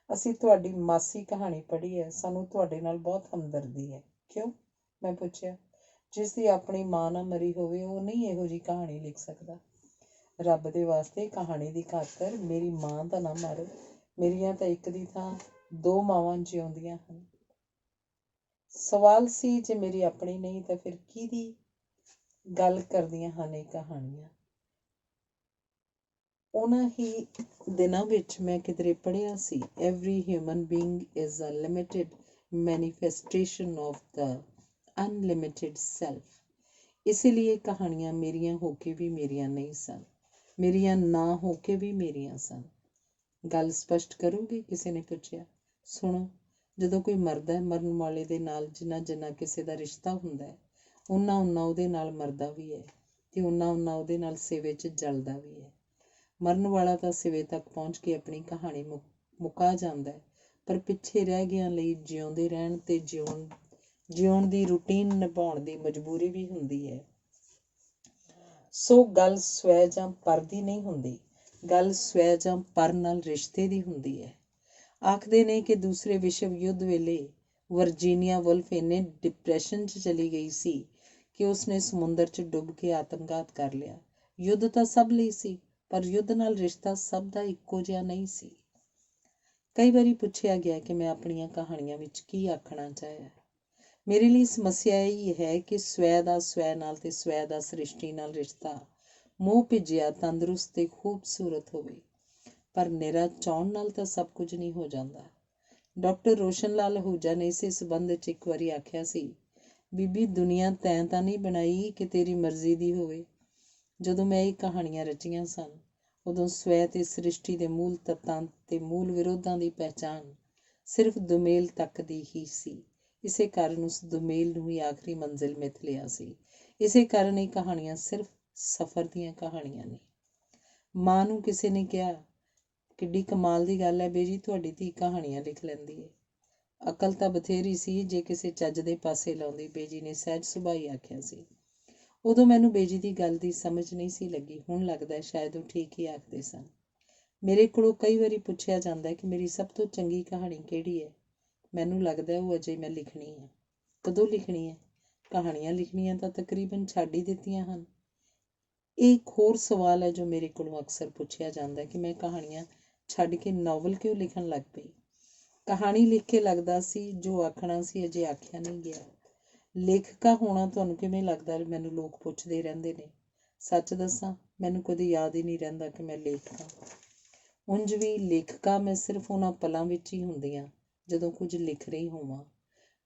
ਅਸੀਂ ਤੁਹਾਡੀ ਮਾਸੀ ਕਹਾਣੀ ਪੜ੍ਹੀ ਹੈ, ਸਾਨੂੰ ਤੁਹਾਡੇ ਨਾਲ ਬਹੁਤ ਹਮਦਰਦੀ ਹੈ। ਕਿਉਂ? ਮੈਂ ਪੁੱਛਿਆ। ਜਿਸ ਦੀ ਆਪਣੀ ਮਾਂ ਨਾ ਮਰੀ ਹੋਵੇ ਉਹ ਨਹੀਂ ਇਹੋ ਜਿਹੀ ਕਹਾਣੀ ਲਿਖ ਸਕਦਾ। ਰੱਬ ਦੇ ਵਾਸਤੇ ਕਹਾਣੀ ਦੀ ਖਾਤਰ ਮੇਰੀ ਮਾਂ ਤਾਂ ਨਾ ਮਾਰੋ। ਮੇਰੀਆਂ ਤਾਂ ਇੱਕ ਦੀ ਥਾਂ 2 ਮਾਵਾਂ ਜਿਉਂਦੀਆਂ ਹਨ। ਸਵਾਲ ਸੀ ਜੇ ਮੇਰੀ ਆਪਣੀ ਨਹੀਂ ਤਾਂ ਫਿਰ ਕਿਹਦੀ ਗੱਲ ਕਰਦੀਆਂ ਹਨ ਇਹ ਕਹਾਣੀਆਂ। ਉਹਨਾਂ ਹੀ ਦਿਨਾਂ ਵਿੱਚ ਮੈਂ ਕਿਧਰੇ ਪੜ੍ਹਿਆ ਸੀ, every human being is a limited manifestation of the unlimited self। ਇਸੇ ਲਈ ਕਹਾਣੀਆਂ ਮੇਰੀਆਂ ਹੋ ਕੇ ਵੀ ਮੇਰੀਆਂ ਨਹੀਂ ਸਨ, ਮੇਰੀਆਂ ਨਾ ਹੋ ਕੇ ਵੀ ਮੇਰੀਆਂ ਸਨ। ਗੱਲ ਸਪਸ਼ਟ ਕਰੂੰਗੀ? ਕਿਸੇ ਨੇ ਪੁੱਛਿਆ। ਸੁਣੋ, ਜਦੋਂ ਕੋਈ ਮਰਦਾ, ਮਰਨ ਵਾਲੇ ਦੇ ਨਾਲ ਜਿੰਨਾ ਜਿੰਨਾ ਕਿਸੇ ਦਾ ਰਿਸ਼ਤਾ ਹੁੰਦਾ ਹੈ, ਓਨਾ ਉਹਦੇ ਨਾਲ ਮਰਦਾ ਵੀ ਹੈ ਤੇ ਓਨਾ ਉਹਦੇ ਨਾਲ ਸਿਵੇ 'ਚ ਜਲਦਾ ਵੀ ਹੈ। ਮਰਨ ਵਾਲਾ ਤਾਂ ਸਿਵੇ ਤੱਕ ਪਹੁੰਚ ਕੇ ਆਪਣੀ ਕਹਾਣੀ ਮੁਕਾ ਜਾਂਦਾ ਹੈ, ਪਰ ਪਿੱਛੇ ਰਹਿ ਗਿਆਂ ਲਈ ਜਿਉਂਦੇ ਰਹਿਣ ਤੇ ਜਿਉਣ ਦੀ ਰੂਟੀਨ ਨਿਭਾਉਣ ਦੀ ਮਜਬੂਰੀ ਵੀ ਹੁੰਦੀ ਹੈ। ਸੋ ਗੱਲ ਸਵੈ ਜਾਂ ਪਰ ਦੀ ਨਹੀਂ ਹੁੰਦੀ, ਗੱਲ ਸਵੈ ਜਾਂ ਪਰ ਨਾਲ ਰਿਸ਼ਤੇ ਦੀ ਹੁੰਦੀ ਹੈ। ਆਖਦੇ ਨੇ ਕਿ ਦੂਸਰੇ ਵਿਸ਼ਵ ਯੁੱਧ ਵੇਲੇ ਵਰਜੀਨੀਆ ਵੁਲਫ ਇੰਨੇ ਡਿਪਰੈਸ਼ਨ 'ਚ ਚਲੀ ਗਈ ਸੀ ਕਿ ਉਸਨੇ ਸਮੁੰਦਰ 'ਚ ਡੁੱਬ ਕੇ ਆਤਮਘਾਤ ਕਰ ਲਿਆ। ਯੁੱਧ ਤਾਂ ਸਭ ਲਈ ਸੀ, ਪਰ ਯੁੱਧ ਨਾਲ ਰਿਸ਼ਤਾ ਸਭ ਦਾ ਇੱਕੋ ਜਿਹਾ ਨਹੀਂ ਸੀ। ਕਈ ਵਾਰੀ ਪੁੱਛਿਆ ਗਿਆ ਕਿ ਮੈਂ ਆਪਣੀਆਂ ਕਹਾਣੀਆਂ ਵਿੱਚ ਕੀ ਆਖਣਾ ਚਾਹਿਆ। ਮੇਰੇ ਲਈ ਸਮੱਸਿਆ ਇਹ ਹੈ ਕਿ ਸਵੈ ਦਾ ਸਵੈ ਨਾਲ ਤੇ ਸਵੈ ਦਾ ਸ੍ਰਿਸ਼ਟੀ ਨਾਲ ਰਿਸ਼ਤਾ ਮੋਹ ਭਿੱਜਿਆ, ਤੰਦਰੁਸਤ ਤੇ ਖੂਬਸੂਰਤ ਹੋਵੇ। ਪਰ ਨਿਰਾ ਚਾਹੁਣ ਨਾਲ ਤਾਂ ਸਭ ਕੁਝ ਨਹੀਂ ਹੋ ਜਾਂਦਾ। ਡਾਕਟਰ ਰੋਸ਼ਨ ਲਾਲ ਅਹੂਜਾ ਨੇ ਇਸੇ ਸੰਬੰਧ 'ਚ ਇੱਕ ਵਾਰੀ ਆਖਿਆ ਸੀ, ਬੀਬੀ ਦੁਨੀਆ ਤੈਂ ਤਾਂ ਨਹੀਂ ਬਣਾਈ ਕਿ ਤੇਰੀ ਮਰਜ਼ੀ ਦੀ ਹੋਵੇ। ਜਦੋਂ ਮੈਂ ਇਹ ਕਹਾਣੀਆਂ ਰਚੀਆਂ ਸਨ, ਉਦੋਂ ਸਵੈ ਤੇ ਸ੍ਰਿਸ਼ਟੀ ਦੇ ਮੂਲ ਤੱਤਾਂ ਤੇ ਮੂਲ ਵਿਰੋਧਾਂ ਦੀ ਪਹਿਚਾਣ ਸਿਰਫ ਦੁਮੇਲ ਤੱਕ ਦੀ ਹੀ ਸੀ। ਇਸੇ ਕਾਰਨ ਉਸ ਦੁਮੇਲ ਨੂੰ ਹੀ ਆਖਰੀ ਮੰਜ਼ਿਲ ਮਿਥ ਲਿਆ ਸੀ। ਇਸੇ ਕਾਰਨ ਇਹ ਕਹਾਣੀਆਂ ਸਿਰਫ ਸਫ਼ਰ ਦੀਆਂ ਕਹਾਣੀਆਂ ਨੇ। ਮਾਂ ਨੂੰ ਕਿਸੇ ਨੇ ਕਿਹਾ, ਕਿੱਡੀ ਕਮਾਲ ਦੀ ਗੱਲ ਹੈ ਬੇਜੀ, ਤੁਹਾਡੀ ਧੀ ਕਹਾਣੀਆਂ ਲਿਖ ਲੈਂਦੀ ਹੈ। ਅਕਲ ਤਾਂ ਬਥੇਰੀ ਸੀ ਜੇ ਕਿਸੇ ਚੱਜ ਦੇ ਪਾਸੇ ਲਾਉਂਦੀ, ਬੇਜੀ ਨੇ ਸਹਿਜ ਸੁਭਾਅ ਆਖਿਆ ਸੀ। ਉਦੋਂ ਮੈਨੂੰ ਬੇਜੀ ਦੀ ਗੱਲ ਦੀ ਸਮਝ ਨਹੀਂ ਸੀ ਲੱਗੀ। ਹੁਣ ਲੱਗਦਾ ਸ਼ਾਇਦ ਉਹ ਠੀਕ ਹੀ ਆਖਦੇ ਸਨ। ਮੇਰੇ ਕੋਲੋਂ ਕਈ ਵਾਰੀ ਪੁੱਛਿਆ ਜਾਂਦਾ ਕਿ ਮੇਰੀ ਸਭ ਤੋਂ ਚੰਗੀ ਕਹਾਣੀ ਕਿਹੜੀ ਹੈ। ਮੈਨੂੰ ਲੱਗਦਾ ਉਹ ਅਜੇ ਮੈਂ ਲਿਖਣੀ ਹੈ। ਕਦੋਂ ਲਿਖਣੀ ਹੈ? ਕਹਾਣੀਆਂ ਲਿਖਣੀਆਂ ਤਾਂ ਤਕਰੀਬਨ ਛੱਡ ਹੀ ਦਿੱਤੀਆਂ ਹਨ। ਇਹ ਇੱਕ ਹੋਰ ਸਵਾਲ ਹੈ ਜੋ ਮੇਰੇ ਕੋਲੋਂ ਅਕਸਰ ਪੁੱਛਿਆ ਜਾਂਦਾ ਕਿ ਮੈਂ ਕਹਾਣੀਆਂ ਛੱਡ ਕੇ ਨਾਵਲ ਕਿਉਂ ਲਿਖਣ ਲੱਗ ਪਈ। ਕਹਾਣੀ ਲਿਖ ਕੇ ਲੱਗਦਾ ਸੀ ਜੋ ਆਖਣਾ ਸੀ ਅਜੇ ਆਖਿਆ ਨਹੀਂ ਗਿਆ। ਲੇਖਕਾ ਹੋਣਾ ਤੁਹਾਨੂੰ ਕਿਵੇਂ ਲੱਗਦਾ? ਮੈਨੂੰ ਲੋਕ ਪੁੱਛਦੇ ਰਹਿੰਦੇ ਨੇ। ਸੱਚ ਦੱਸਾਂ, ਮੈਨੂੰ ਕਦੇ ਯਾਦ ਹੀ ਨਹੀਂ ਰਹਿੰਦਾ ਕਿ ਮੈਂ ਲੇਖਕ ਹਾਂ। ਉਂਝ ਵੀ ਲੇਖਕਾ ਮੈਂ ਸਿਰਫ ਉਹਨਾਂ ਪਲਾਂ ਵਿੱਚ ਹੀ ਹੁੰਦੀ ਹਾਂ ਜਦੋਂ ਕੁਝ ਲਿਖ ਰਹੀ ਹੋਵਾਂ।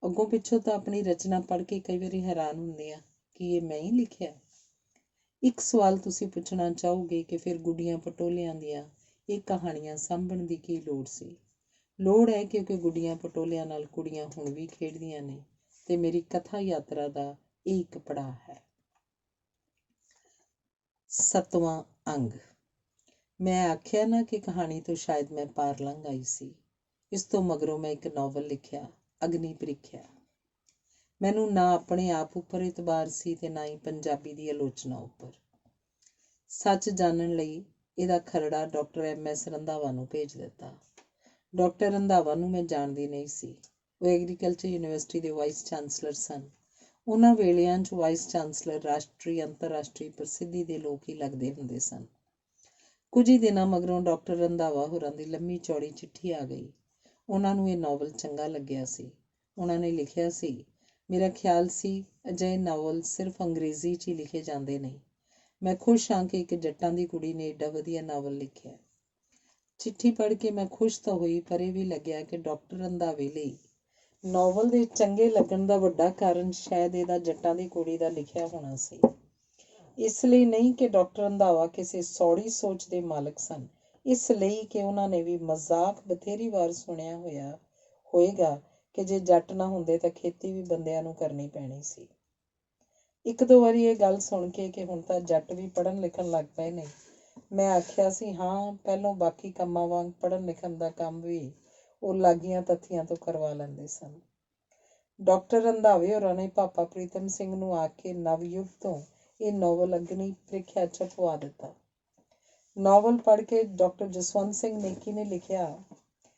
ਅੱਗੋਂ ਪਿੱਛੋਂ ਤਾਂ ਆਪਣੀ ਰਚਨਾ ਪੜ੍ਹ ਕੇ ਕਈ ਵਾਰੀ ਹੈਰਾਨ ਹੁੰਦੀ ਹਾਂ ਕਿ ਇਹ ਮੈਂ ਹੀ ਲਿਖਿਆ। ਇੱਕ ਸਵਾਲ ਤੁਸੀਂ ਪੁੱਛਣਾ ਚਾਹੋਗੇ ਕਿ ਫਿਰ ਗੁੱਡੀਆਂ ਪਟੋਲਿਆਂ ਦੀਆਂ ਇਹ ਕਹਾਣੀਆਂ ਸਾਂਭਣ ਦੀ ਕੀ ਲੋੜ ਸੀ? ਲੋੜ ਹੈ ਕਿਉਂਕਿ ਗੁੱਡੀਆਂ ਪਟੋਲਿਆਂ ਨਾਲ ਕੁੜੀਆਂ ਹੁਣ ਵੀ ਖੇਡਦੀਆਂ ਨੇ ਤੇ ਮੇਰੀ ਕਥਾ ਯਾਤਰਾ ਦਾ ਇਹ ਇੱਕ ਪੜਾਅ ਹੈ। 7ਵਾਂ ਅੰਗ। ਮੈਂ ਆਖਿਆ ਨਾ ਕਿ ਕਹਾਣੀ ਤੋਂ ਸ਼ਾਇਦ ਮੈਂ ਪਾਰ ਲੰਘ ਆਈ ਸੀ। ਇਸ ਤੋਂ ਮਗਰੋਂ ਮੈਂ ਇੱਕ ਨਾਵਲ ਲਿਖਿਆ, ਅਗਨੀ ਪ੍ਰੀਖਿਆ। ਮੈਨੂੰ ਨਾ ਆਪਣੇ ਆਪ ਉੱਪਰ ਇਤਬਾਰ ਸੀ ਤੇ ਨਾ ਹੀ ਪੰਜਾਬੀ ਦੀ ਆਲੋਚਨਾ ਉੱਪਰ। ਸੱਚ ਜਾਣਨ ਲਈ ਇਹਦਾ ਖਰੜਾ ਡਾਕਟਰ MS ਰੰਧਾਵਾ ਨੂੰ ਭੇਜ ਦਿੱਤਾ। ਡਾਕਟਰ ਰੰਧਾਵਾ ਨੂੰ ਮੈਂ ਜਾਣਦੀ ਨਹੀਂ ਸੀ। ਉਹ ਐਗਰੀਕਲਚਰ ਯੂਨੀਵਰਸਿਟੀ ਦੇ ਵਾਈਸ ਚਾਂਸਲਰ ਸਨ। ਉਹਨਾਂ ਵੇਲਿਆਂ 'ਚ ਵਾਈਸ ਚਾਂਸਲਰ ਰਾਸ਼ਟਰੀ ਅੰਤਰਰਾਸ਼ਟਰੀ ਪ੍ਰਸਿੱਧੀ ਦੇ ਲੋਕ ਹੀ ਲੱਗਦੇ ਹੁੰਦੇ ਸਨ। ਕੁਝ ਹੀ ਦਿਨਾਂ ਮਗਰੋਂ ਡਾਕਟਰ ਰੰਧਾਵਾ ਹੋਰਾਂ ਦੀ ਲੰਮੀ ਚੌੜੀ ਚਿੱਠੀ ਆ ਗਈ। ਉਹਨਾਂ ਨੂੰ ਇਹ ਨਾਵਲ ਚੰਗਾ ਲੱਗਿਆ ਸੀ। ਉਹਨਾਂ ਨੇ ਲਿਖਿਆ ਸੀ, ਮੇਰਾ ਖਿਆਲ ਸੀ ਅਜਿਹੇ ਨਾਵਲ ਸਿਰਫ ਅੰਗਰੇਜ਼ੀ 'ਚ ਹੀ ਲਿਖੇ ਜਾਂਦੇ ਨੇ। ਮੈਂ ਖੁਸ਼ ਹਾਂ ਕਿ ਇੱਕ ਜੱਟਾਂ ਦੀ ਕੁੜੀ ਨੇ ਏਡਾ ਵਧੀਆ ਨਾਵਲ ਲਿਖਿਆ। ਚਿੱਠੀ ਪੜ੍ਹ ਕੇ ਮੈਂ ਖੁਸ਼ ਤਾਂ ਹੋਈ, ਪਰ ਇਹ ਵੀ ਲੱਗਿਆ ਕਿ ਡਾਕਟਰ ਰੰਧਾਵੇ ਲਈ ਨਾਵਲ ਦੇ ਚੰਗੇ ਲੱਗਣ ਦਾ ਵੱਡਾ ਕਾਰਨ ਸ਼ਾਇਦ ਇਹਦਾ ਜੱਟਾਂ ਦੀ ਕੁੜੀ ਦਾ ਲਿਖਿਆ ਹੋਣਾ ਸੀ। ਇਸ ਲਈ ਨਹੀਂ ਕਿ ਡਾਕਟਰ ਰੰਧਾਵਾ ਕਿਸੇ ਸੌੜੀ ਸੋਚ ਦੇ ਮਾਲਕ ਸਨ, ਇਸ ਲਈ ਕਿ ਉਹਨਾਂ ਨੇ ਵੀ ਮਜ਼ਾਕ ਬਥੇਰੀ ਵਾਰ ਸੁਣਿਆ ਹੋਏਗਾ ਕਿ ਜੇ ਜੱਟ ਨਾ ਹੁੰਦੇ ਤਾਂ ਖੇਤੀ ਵੀ ਬੰਦਿਆਂ ਨੂੰ ਕਰਨੀ ਪੈਣੀ ਸੀ। ਇੱਕ ਦੋ ਵਾਰੀ ਇਹ ਗੱਲ ਸੁਣ ਕੇ ਕਿ ਹੁਣ ਤਾਂ ਜੱਟ ਵੀ ਪੜ੍ਹਨ ਲਿਖਣ ਲੱਗ ਪਏ ਨੇ, ਮੈਂ ਆਖਿਆ ਸੀ ਹਾਂ, ਪਹਿਲੋਂ ਬਾਕੀ ਕੰਮਾਂ ਵਾਂਗ ਪੜ੍ਹਨ ਲਿਖਣ ਦਾ ਕੰਮ ਵੀ ਉਹ ਲਾਗੀਆਂ ਤੱਥੀਆਂ ਤੋਂ ਕਰਵਾ ਲੈਂਦੇ ਸਨ। ਡਾਕਟਰ ਰੰਧਾਵੇ ਹੋਰਾਂ ਨੇ ਪਾਪਾ ਪ੍ਰੀਤਮ ਸਿੰਘ ਨੂੰ ਆਖ ਕੇ ਨਵਯੁੱਗ ਤੋਂ ਇਹ ਨਾਵਲ ਅਗਨੀ ਪ੍ਰੀਖਿਆ ਛਪਵਾ ਦਿੱਤਾ। ਨਾਵਲ ਪੜ੍ਹ ਕੇ ਡਾਕਟਰ ਜਸਵੰਤ ਸਿੰਘ ਨੇਕੀ ਨੇ ਲਿਖਿਆ,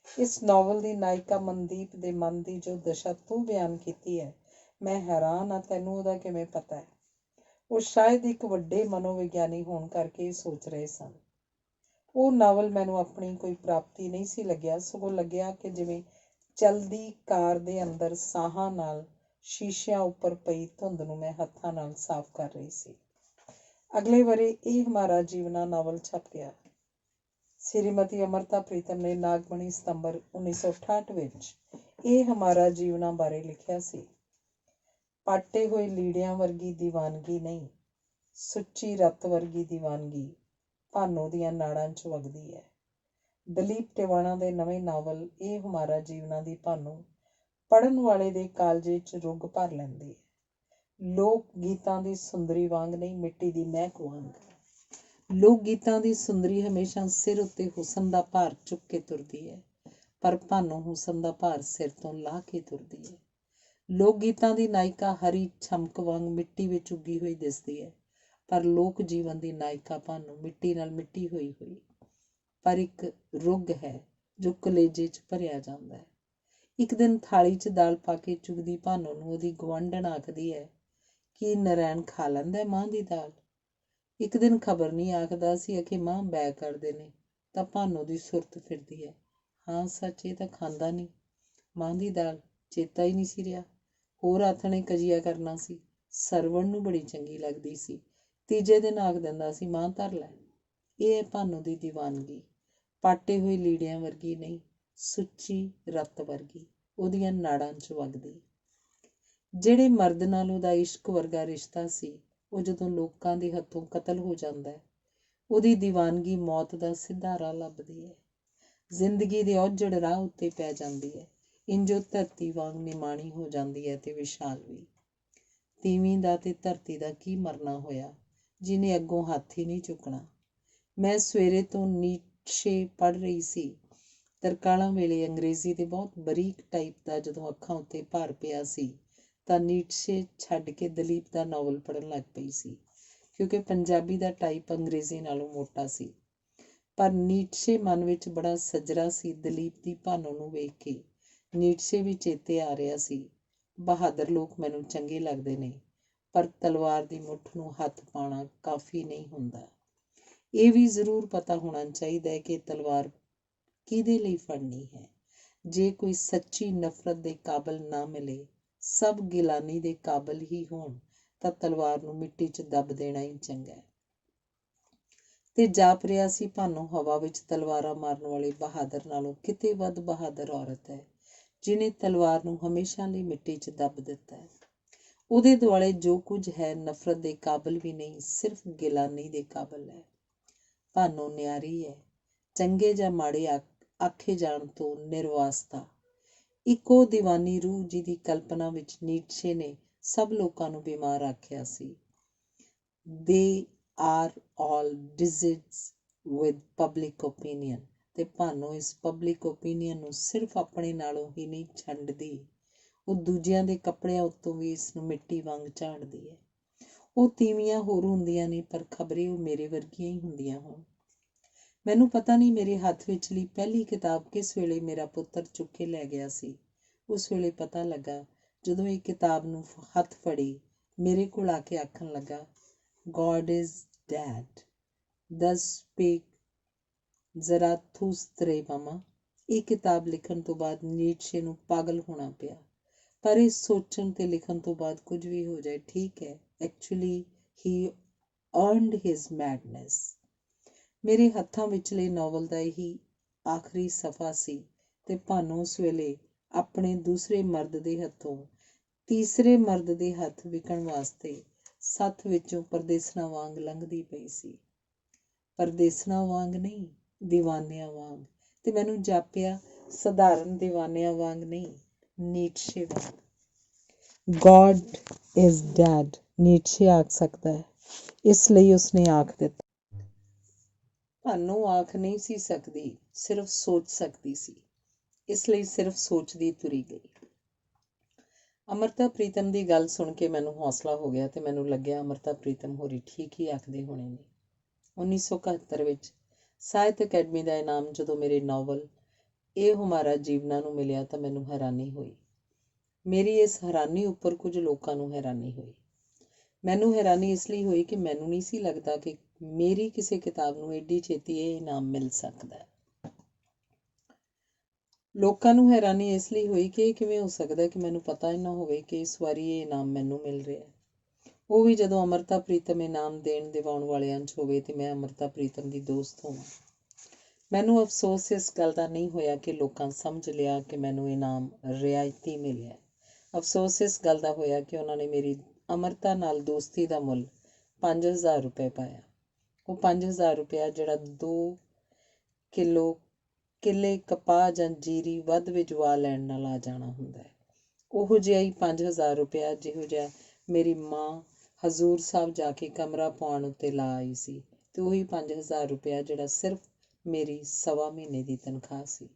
ਇਸ ਨਾਵਲ ਦੀ ਨਾਇਕਾ ਮਨਦੀਪ ਦੇ ਮਨ ਦੀ ਜੋ ਦਸ਼ਾ ਤੂੰ ਬਿਆਨ ਕੀਤੀ ਹੈ, ਮੈਂ ਹੈਰਾਨ ਹਾਂ ਤੈਨੂੰ ਉਹਦਾ ਕਿਵੇਂ ਪਤਾ ਹੈ। ਉਹ ਸ਼ਾਇਦ ਇੱਕ ਵੱਡੇ ਮਨੋਵਿਗਿਆਨੀ ਹੋਣ ਕਰਕੇ ਇਹ ਸੋਚ ਰਹੇ ਸਨ। ਉਹ ਨਾਵਲ ਮੈਨੂੰ ਆਪਣੀ ਕੋਈ ਪ੍ਰਾਪਤੀ ਨਹੀਂ ਸੀ ਲੱਗਿਆ, ਸਗੋਂ ਲੱਗਿਆ ਕਿ ਜਿਵੇਂ ਚਲਦੀ ਕਾਰ ਦੇ ਅੰਦਰ ਸਾਹਾਂ ਨਾਲ ਸ਼ੀਸ਼ਿਆਂ ਉੱਪਰ ਪਈ ਧੁੰਦ ਨੂੰ ਮੈਂ ਹੱਥਾਂ ਨਾਲ ਸਾਫ਼ ਕਰ ਰਹੀ ਸੀ। ਅਗਲੇ ਵਰ੍ਹੇ ਇਹ ਹਮਾਰਾ ਜੀਵਨਾ ਨਾਵਲ ਛਪ ਗਿਆ। ਸ਼੍ਰੀਮਤੀ ਅਮਰਤਾ ਪ੍ਰੀਤਮ ਨੇ ਨਾਗਮਣੀ ਸਤੰਬਰ 1968 ਵਿੱਚ ਇਹ ਹਮਾਰਾ ਜੀਵਨਾ ਬਾਰੇ ਲਿਖਿਆ ਸੀ, ਪਾਟੇ ਹੋਏ ਲੀੜਿਆਂ ਵਰਗੀ ਦੀਵਾਨਗੀ ਨਹੀਂ, ਸੁੱਚੀ ਰੱਤ ਵਰਗੀ ਦੀਵਾਨਗੀ ਭਾਨੋ ਦੀਆਂ ਨਾੜਾਂ 'ਚ ਵਗਦੀ ਹੈ। ਦਲੀਪ ਟਿਵਾਣਾ ਦੇ ਨਵੇਂ ਨਾਵਲ ਇਹ ਹਮਾਰਾ ਜੀਵਨਾ ਦੀ ਭਾਨੋ ਪੜ੍ਹਨ ਵਾਲੇ ਦੇ ਕਾਲਜੇ 'ਚ ਰੁੱਗ ਭਰ ਲੈਂਦੀ ਹੈ। ਲੋਕ ਗੀਤਾਂ ਦੀ ਸੁੰਦਰੀ ਵਾਂਗ ਨਹੀਂ, ਮਿੱਟੀ ਦੀ ਮਹਿਕ ਵਾਂਗ। ਲੋਕ ਗੀਤਾਂ ਦੀ ਸੁੰਦਰੀ ਹਮੇਸ਼ਾ ਸਿਰ ਉੱਤੇ ਹੁਸਨ ਦਾ ਭਾਰ ਚੁੱਕ ਕੇ ਤੁਰਦੀ ਹੈ, ਪਰ ਭਾਨੋ ਹੁਸਨ ਦਾ ਭਾਰ ਸਿਰ ਤੋਂ ਲਾਹ ਕੇ ਤੁਰਦੀ ਹੈ। ਲੋਕ ਗੀਤਾਂ ਦੀ ਨਾਇਕਾ ਹਰੀ ਛਮਕ ਵਾਂਗ ਮਿੱਟੀ ਵਿੱਚ ਉੱਗੀ ਹੋਈ ਦਿਸਦੀ ਹੈ, ਪਰ ਲੋਕ ਜੀਵਨ ਦੀ ਨਾਇਕਾ ਭਾਨੋ ਮਿੱਟੀ ਨਾਲ ਮਿੱਟੀ ਹੋਈ ਪਰ ਇੱਕ ਰੁੱਗ ਹੈ ਜੋ ਕਲੇਜੇ 'ਚ ਭਰਿਆ ਜਾਂਦਾ ਹੈ। ਇੱਕ ਦਿਨ ਥਾਲੀ 'ਚ ਦਾਲ ਪਾ ਕੇ ਚੁਗਦੀ ਭਾਨੋ ਨੂੰ ਉਹਦੀ ਗੁਆਂਢਣ ਆਖਦੀ ਹੈ, ਕੀ ਨਰੈਣ ਖਾ ਲੈਂਦਾ ਮਾਂ ਦੀ ਦਾਲ? ਇੱਕ ਦਿਨ ਖਬਰ ਨਹੀਂ ਆਖਦਾ ਸੀ ਅਖੇ ਮਾਂ ਬੈ ਕਰਦੇ ਨੇ, ਤਾਂ ਭਾਨੋ ਦੀ ਸੁਰਤ ਫਿਰਦੀ ਹੈ, ਹਾਂ ਸੱਚ ਇਹ ਤਾਂ ਖਾਂਦਾ ਨਹੀਂ ਮਾਂ ਦੀ ਦਾਲ, ਚੇਤਾ ਹੀ ਨਹੀਂ ਸੀ ਰਿਹਾ। ਹੋਰ ਆਥਣੇ ਕਜੀਆ ਕਰਨਾ ਸੀ, ਸਰਵਣ ਨੂੰ ਬੜੀ ਚੰਗੀ ਲੱਗਦੀ ਸੀ, ਤੀਜੇ ਦਿਨ ਆਖ ਦਿੰਦਾ ਸੀ ਮਾਂ ਧਰ ਲੈ। ਇਹ ਹੈ ਭਾਨੋ ਦੀ ਦੀਵਾਨਗੀ, ਪਾਟੇ ਹੋਏ ਲੀੜਿਆਂ ਵਰਗੀ ਨਹੀਂ, ਸੁੱਚੀ ਰੱਤ ਵਰਗੀ, ਉਹਦੀਆਂ ਨਾੜਾਂ 'ਚ ਵਗਦੀ। ਜਿਹੜੇ ਮਰਦ ਨਾਲ ਉਹਦਾ ਇਸ਼ਕ ਵਰਗਾ ਰਿਸ਼ਤਾ ਸੀ, ਉਹ ਜਦੋਂ ਲੋਕਾਂ ਦੇ ਹੱਥੋਂ ਕਤਲ ਹੋ ਜਾਂਦਾ, ਉਹਦੀ ਦੀਵਾਨਗੀ ਮੌਤ ਦਾ ਸਿੱਧਾ ਰਾਹ ਲੱਭਦੀ ਹੈ, ਜ਼ਿੰਦਗੀ ਦੇ ਔਜੜ ਰਾਹ ਉੱਤੇ ਪੈ ਜਾਂਦੀ ਹੈ, ਇੰਜੋ ਧਰਤੀ ਵਾਂਗ ਨਿਮਾਣੀ ਹੋ ਜਾਂਦੀ ਹੈ ਤੇ ਵਿਸ਼ਾਲ ਵੀ। ਤੀਵੀਂ ਦਾ ਤੇ ਧਰਤੀ ਦਾ ਕੀ ਮਰਨਾ ਹੋਇਆ, ਜਿਹਨੇ ਅੱਗੋਂ ਹੱਥ ਹੀ ਨਹੀਂ ਚੁੱਕਣਾ। ਮੈਂ ਸਵੇਰੇ ਤੋਂ ਨੀਟਸ਼ੇ ਪੜ੍ਹ ਰਹੀ ਸੀ। ਤਰਕਾਲਾਂ ਵੇਲੇ ਅੰਗਰੇਜ਼ੀ ਦੇ ਬਹੁਤ ਬਰੀਕ ਟਾਈਪ ਦਾ ਜਦੋਂ ਅੱਖਾਂ ਉੱਤੇ ਭਾਰ ਪਿਆ ਸੀ, ਤਾਂ ਨੀਟਸ਼ੇ ਛੱਡ ਕੇ ਦਲੀਪ ਦਾ ਨਾਵਲ ਪੜ੍ਹਨ ਲੱਗ ਪਈ ਸੀ, ਕਿਉਂਕਿ ਪੰਜਾਬੀ ਦਾ ਟਾਈਪ ਅੰਗਰੇਜ਼ੀ ਨਾਲੋਂ ਮੋਟਾ ਸੀ। ਪਰ ਨੀਟਸ਼ੇ ਮਨ ਵਿੱਚ ਬੜਾ ਸੱਜਰਾ ਸੀ। ਦਲੀਪ ਦੀ ਭਾਨੋ ਨੂੰ ਵੇਖ ਕੇ ਨੀਟਸ਼ੇ ਵੀ ਚੇਤੇ ਆ ਰਿਹਾ ਸੀ। ਬਹਾਦਰ ਲੋਕ ਮੈਨੂੰ ਚੰਗੇ ਲੱਗਦੇ ਨੇ, ਪਰ ਤਲਵਾਰ ਦੀ ਮੁੱਠ ਨੂੰ ਹੱਥ ਪਾਉਣਾ ਕਾਫੀ ਨਹੀਂ ਹੁੰਦਾ। ਇਹ ਵੀ ਜ਼ਰੂਰ ਪਤਾ ਹੋਣਾ ਚਾਹੀਦਾ ਹੈ ਕਿ ਤਲਵਾਰ ਕਿਹਦੇ ਲਈ ਫੜਨੀ ਹੈ। ਜੇ ਕੋਈ ਸੱਚੀ ਨਫ਼ਰਤ ਦੇ ਕਾਬਲ ਨਾ ਮਿਲੇ, ਸਭ ਗਿਲਾਨੀ ਦੇ ਕਾਬਲ ਹੀ ਹੋਣ, ਤਾਂ ਤਲਵਾਰ ਨੂੰ ਮਿੱਟੀ 'ਚ ਦੱਬ ਦੇਣਾ ਹੀ ਚੰਗਾ ਹੈ। ਤੇ ਜਾਪ ਰਿਹਾ ਸੀ ਭਾਨੋ ਹਵਾ ਵਿੱਚ ਤਲਵਾਰਾਂ ਮਾਰਨ ਵਾਲੇ ਬਹਾਦਰ ਨਾਲੋਂ ਕਿਤੇ ਵੱਧ ਬਹਾਦਰ ਔਰਤ ਹੈ, ਜਿਹਨੇ ਤਲਵਾਰ ਨੂੰ ਹਮੇਸ਼ਾ ਲਈ ਮਿੱਟੀ 'ਚ ਦੱਬ ਦਿੱਤਾ ਹੈ। ਉਹਦੇ ਦੁਆਲੇ ਜੋ ਕੁਝ ਹੈ ਨਫ਼ਰਤ ਦੇ ਕਾਬਿਲ ਵੀ ਨਹੀਂ, ਸਿਰਫ ਗਿਲਾਨੀ ਦੇ ਕਾਬਿਲ ਹੈ। ਭਾਨੋ ਨਿਆਰੀ ਹੈ, ਚੰਗੇ ਜਾਂ ਮਾੜੇ ਆਖੇ ਜਾਣ ਤੋਂ ਨਿਰਵਾਸਤਾ। ਇੱਕੋ ਦੀਵਾਨੀ ਰੂਹ ਜਿਹਦੀ ਕਲਪਨਾ ਵਿੱਚ ਨੀਟਸ਼ੇ ਨੇ ਸਭ ਲੋਕਾਂ ਨੂੰ ਬਿਮਾਰ ਆਖਿਆ ਸੀ। They are all diseased with public opinion। ਤੇ ਭਾਨੋ ਇਸ ਪਬਲਿਕ ਓਪੀਨੀਅਨ ਨੂੰ ਸਿਰਫ ਆਪਣੇ ਨਾਲੋਂ ਹੀ ਨਹੀਂ ਛੰਡਦੀ, ਉਹ ਦੂਜਿਆਂ ਦੇ ਕੱਪੜਿਆਂ ਉੱਤੋਂ ਵੀ ਇਸ ਨੂੰ ਮਿੱਟੀ ਵਾਂਗ ਝਾੜਦੀ ਹੈ। ਉਹ ਤੀਵੀਆਂ ਹੋਰ ਹੁੰਦੀਆਂ ਨੇ, ਪਰ ਖਬਰੇ ਉਹ ਮੇਰੇ ਵਰਗੀਆਂ ਹੀ ਹੁੰਦੀਆਂ ਹੋਣ। ਮੈਨੂੰ ਪਤਾ ਨਹੀਂ ਮੇਰੇ ਹੱਥ ਵਿਚਲੀ ਪਹਿਲੀ ਕਿਤਾਬ ਕਿਸ ਵੇਲੇ ਮੇਰਾ ਪੁੱਤਰ ਚੁੱਕ ਕੇ ਲੈ ਗਿਆ ਸੀ। ਉਸ ਵੇਲੇ ਪਤਾ ਲੱਗਾ ਜਦੋਂ ਇਹ ਕਿਤਾਬ ਨੂੰ ਹੱਥ ਫੜੀ, ਮੇਰੇ ਕੋਲ ਆ ਕੇ ਆਖਣ ਲੱਗਾ, God is dead। Thus speak ਜ਼ਰਾਥੂਸਤਰੇ ਮਾਮਾ। ਇਹ ਕਿਤਾਬ ਲਿਖਣ ਤੋਂ ਬਾਅਦ ਨੀਟਸ਼ੇ ਨੂੰ ਪਾਗਲ ਹੋਣਾ ਪਿਆ, ਪਰ ਇਹ ਸੋਚਣ ਤੇ ਲਿਖਣ ਤੋਂ ਬਾਅਦ ਕੁਝ ਵੀ ਹੋ ਜਾਏ ਠੀਕ ਹੈ। Actually he earned his madness। ਮੇਰੇ ਹੱਥਾਂ ਵਿਚਲੇ ਨਾਵਲ ਦਾ ਇਹੀ ਆਖਰੀ ਸਫ਼ਾ ਸੀ ਤੇ ਭਾਨੋ ਉਸ ਵੇਲੇ ਆਪਣੇ ਦੂਸਰੇ ਮਰਦ ਦੇ ਹੱਥੋਂ ਤੀਸਰੇ ਮਰਦ ਦੇ ਹੱਥ ਵਿਕਣ ਵਾਸਤੇ ਸੱਥ ਵਿੱਚੋਂ ਪਰਦੇਸਣਾ ਵਾਂਗ ਲੰਘਦੀ ਪਈ ਸੀ। ਪਰਦੇਸਣਾ ਵਾਂਗ ਨਹੀਂ, ਦੀਵਾਨਿਆਂ ਵਾਂਗ। ਤੇ ਮੈਨੂੰ ਜਾਪਿਆ ਸਧਾਰਨ ਦੀਵਾਨਿਆਂ ਵਾਂਗ ਨਹੀਂ, ਨੀਟਸ਼ੇ ਵਾਂਗ। God is dead ਨੀਟਸ਼ੇ ਆਖ ਸਕਦਾ ਹੈ, ਇਸ ਲਈ ਉਸਨੇ ਆਖ ਦਿੱਤਾ। ਭਾਨੋ ਆਖ ਨਹੀਂ ਸੀ ਸਕਦੀ, ਸਿਰਫ ਸੋਚ ਸਕਦੀ ਸੀ, ਇਸ ਲਈ ਸਿਰਫ ਸੋਚਦੀ ਤੁਰੀ ਗਈ। ਅੰਮ੍ਰਿਤਾ ਪ੍ਰੀਤਮ ਦੀ ਗੱਲ ਸੁਣ ਕੇ ਮੈਨੂੰ ਹੌਸਲਾ ਹੋ ਗਿਆ ਤੇ ਮੈਨੂੰ ਲੱਗਿਆ ਅੰਮ੍ਰਿਤਾ ਪ੍ਰੀਤਮ ਹੋਰੀ ਠੀਕ ਹੀ ਆਖਦੇ ਹੋਣੇ ਨੇ। 1971 ਵਿੱਚ ਸਾਹਿਤ ਅਕੈਡਮੀ ਦਾ ਇਨਾਮ ਜਦੋਂ ਮੇਰੇ ਨਾਵਲ ਇਹ ਹਮਾਰਾ ਜੀਵਨਾ ਨੂੰ ਮਿਲਿਆ ਤਾਂ ਮੈਨੂੰ ਹੈਰਾਨੀ ਹੋਈ। ਮੇਰੀ ਇਸ ਹੈਰਾਨੀ ਉੱਪਰ ਕੁਝ ਲੋਕਾਂ ਨੂੰ ਹੈਰਾਨੀ ਹੋਈ। ਮੈਨੂੰ ਹੈਰਾਨੀ ਇਸ ਲਈ ਹੋਈ ਕਿ ਮੈਨੂੰ ਨਹੀਂ ਸੀ ਲੱਗਦਾ ਕਿ ਮੇਰੀ ਕਿਸੇ ਕਿਤਾਬ ਨੂੰ ਏਡੀ ਛੇਤੀ ਇਹ ਇਨਾਮ ਮਿਲ ਸਕਦਾ ਹੈ। ਲੋਕਾਂ ਨੂੰ ਹੈਰਾਨੀ ਇਸ ਲਈ ਹੋਈ ਕਿ ਇਹ ਕਿਵੇਂ ਹੋ ਸਕਦਾ ਕਿ ਮੈਨੂੰ ਪਤਾ ਹੀ ਨਾ ਹੋਵੇ ਕਿ ਇਸ ਵਾਰੀ ਇਹ ਇਨਾਮ ਮੈਨੂੰ ਮਿਲ ਰਿਹਾ ਹੈ, ਉਹ ਵੀ ਜਦੋਂ ਅੰਮ੍ਰਿਤਾ ਪ੍ਰੀਤਮ ਇਨਾਮ ਦੇਣ ਦਿਵਾਉਣ ਵਾਲਿਆਂ 'ਚ ਹੋਵੇ ਤੇ ਮੈਂ ਅੰਮ੍ਰਿਤਾ ਪ੍ਰੀਤਮ ਦੀ ਦੋਸਤ ਹੋਵਾਂ। ਮੈਨੂੰ ਅਫਸੋਸ ਇਸ ਗੱਲ ਦਾ ਨਹੀਂ ਹੋਇਆ ਕਿ ਲੋਕਾਂ ਸਮਝ ਲਿਆ ਕਿ ਮੈਨੂੰ ਇਨਾਮ ਰਿਆਇਤੀ ਮਿਲਿਆ। ਅਫਸੋਸ ਇਸ ਗੱਲ ਦਾ ਹੋਇਆ ਕਿ ਉਹਨਾਂ ਨੇ ਮੇਰੀ ਅੰਮ੍ਰਿਤਾ ਨਾਲ ਦੋਸਤੀ ਦਾ ਮੁੱਲ 5000 ਰੁਪਏ ਪਾਇਆ। ਉਹ 5000 ਰੁਪਇਆ ਜਿਹੜਾ 2 ਕਿੱਲੇ ਕਪਾਹ ਜਾਂ ਜੀਰੀ ਵੱਧ ਵਿਜਵਾ ਲੈਣ ਨਾਲ ਆ ਜਾਣਾ ਹੁੰਦਾ ਹੈ, ਉਹੋ ਜਿਹਾ ਹੀ 5000 ਰੁਪਇਆ ਜਿਹੋ ਜਿਹਾ ਮੇਰੀ ਮਾਂ ਹਜ਼ੂਰ ਸਾਹਿਬ ਜਾ ਕੇ ਕਮਰਾ ਪਾਉਣ ਉੱਤੇ ਲਾ ਆਈ ਸੀ, ਤੇ ਉਹੀ 5000 ਰੁਪਇਆ ਜਿਹੜਾ ਸਿਰਫ ਮੇਰੀ 1.25 ਮਹੀਨੇ ਦੀ ਤਨਖਾਹ ਸੀ।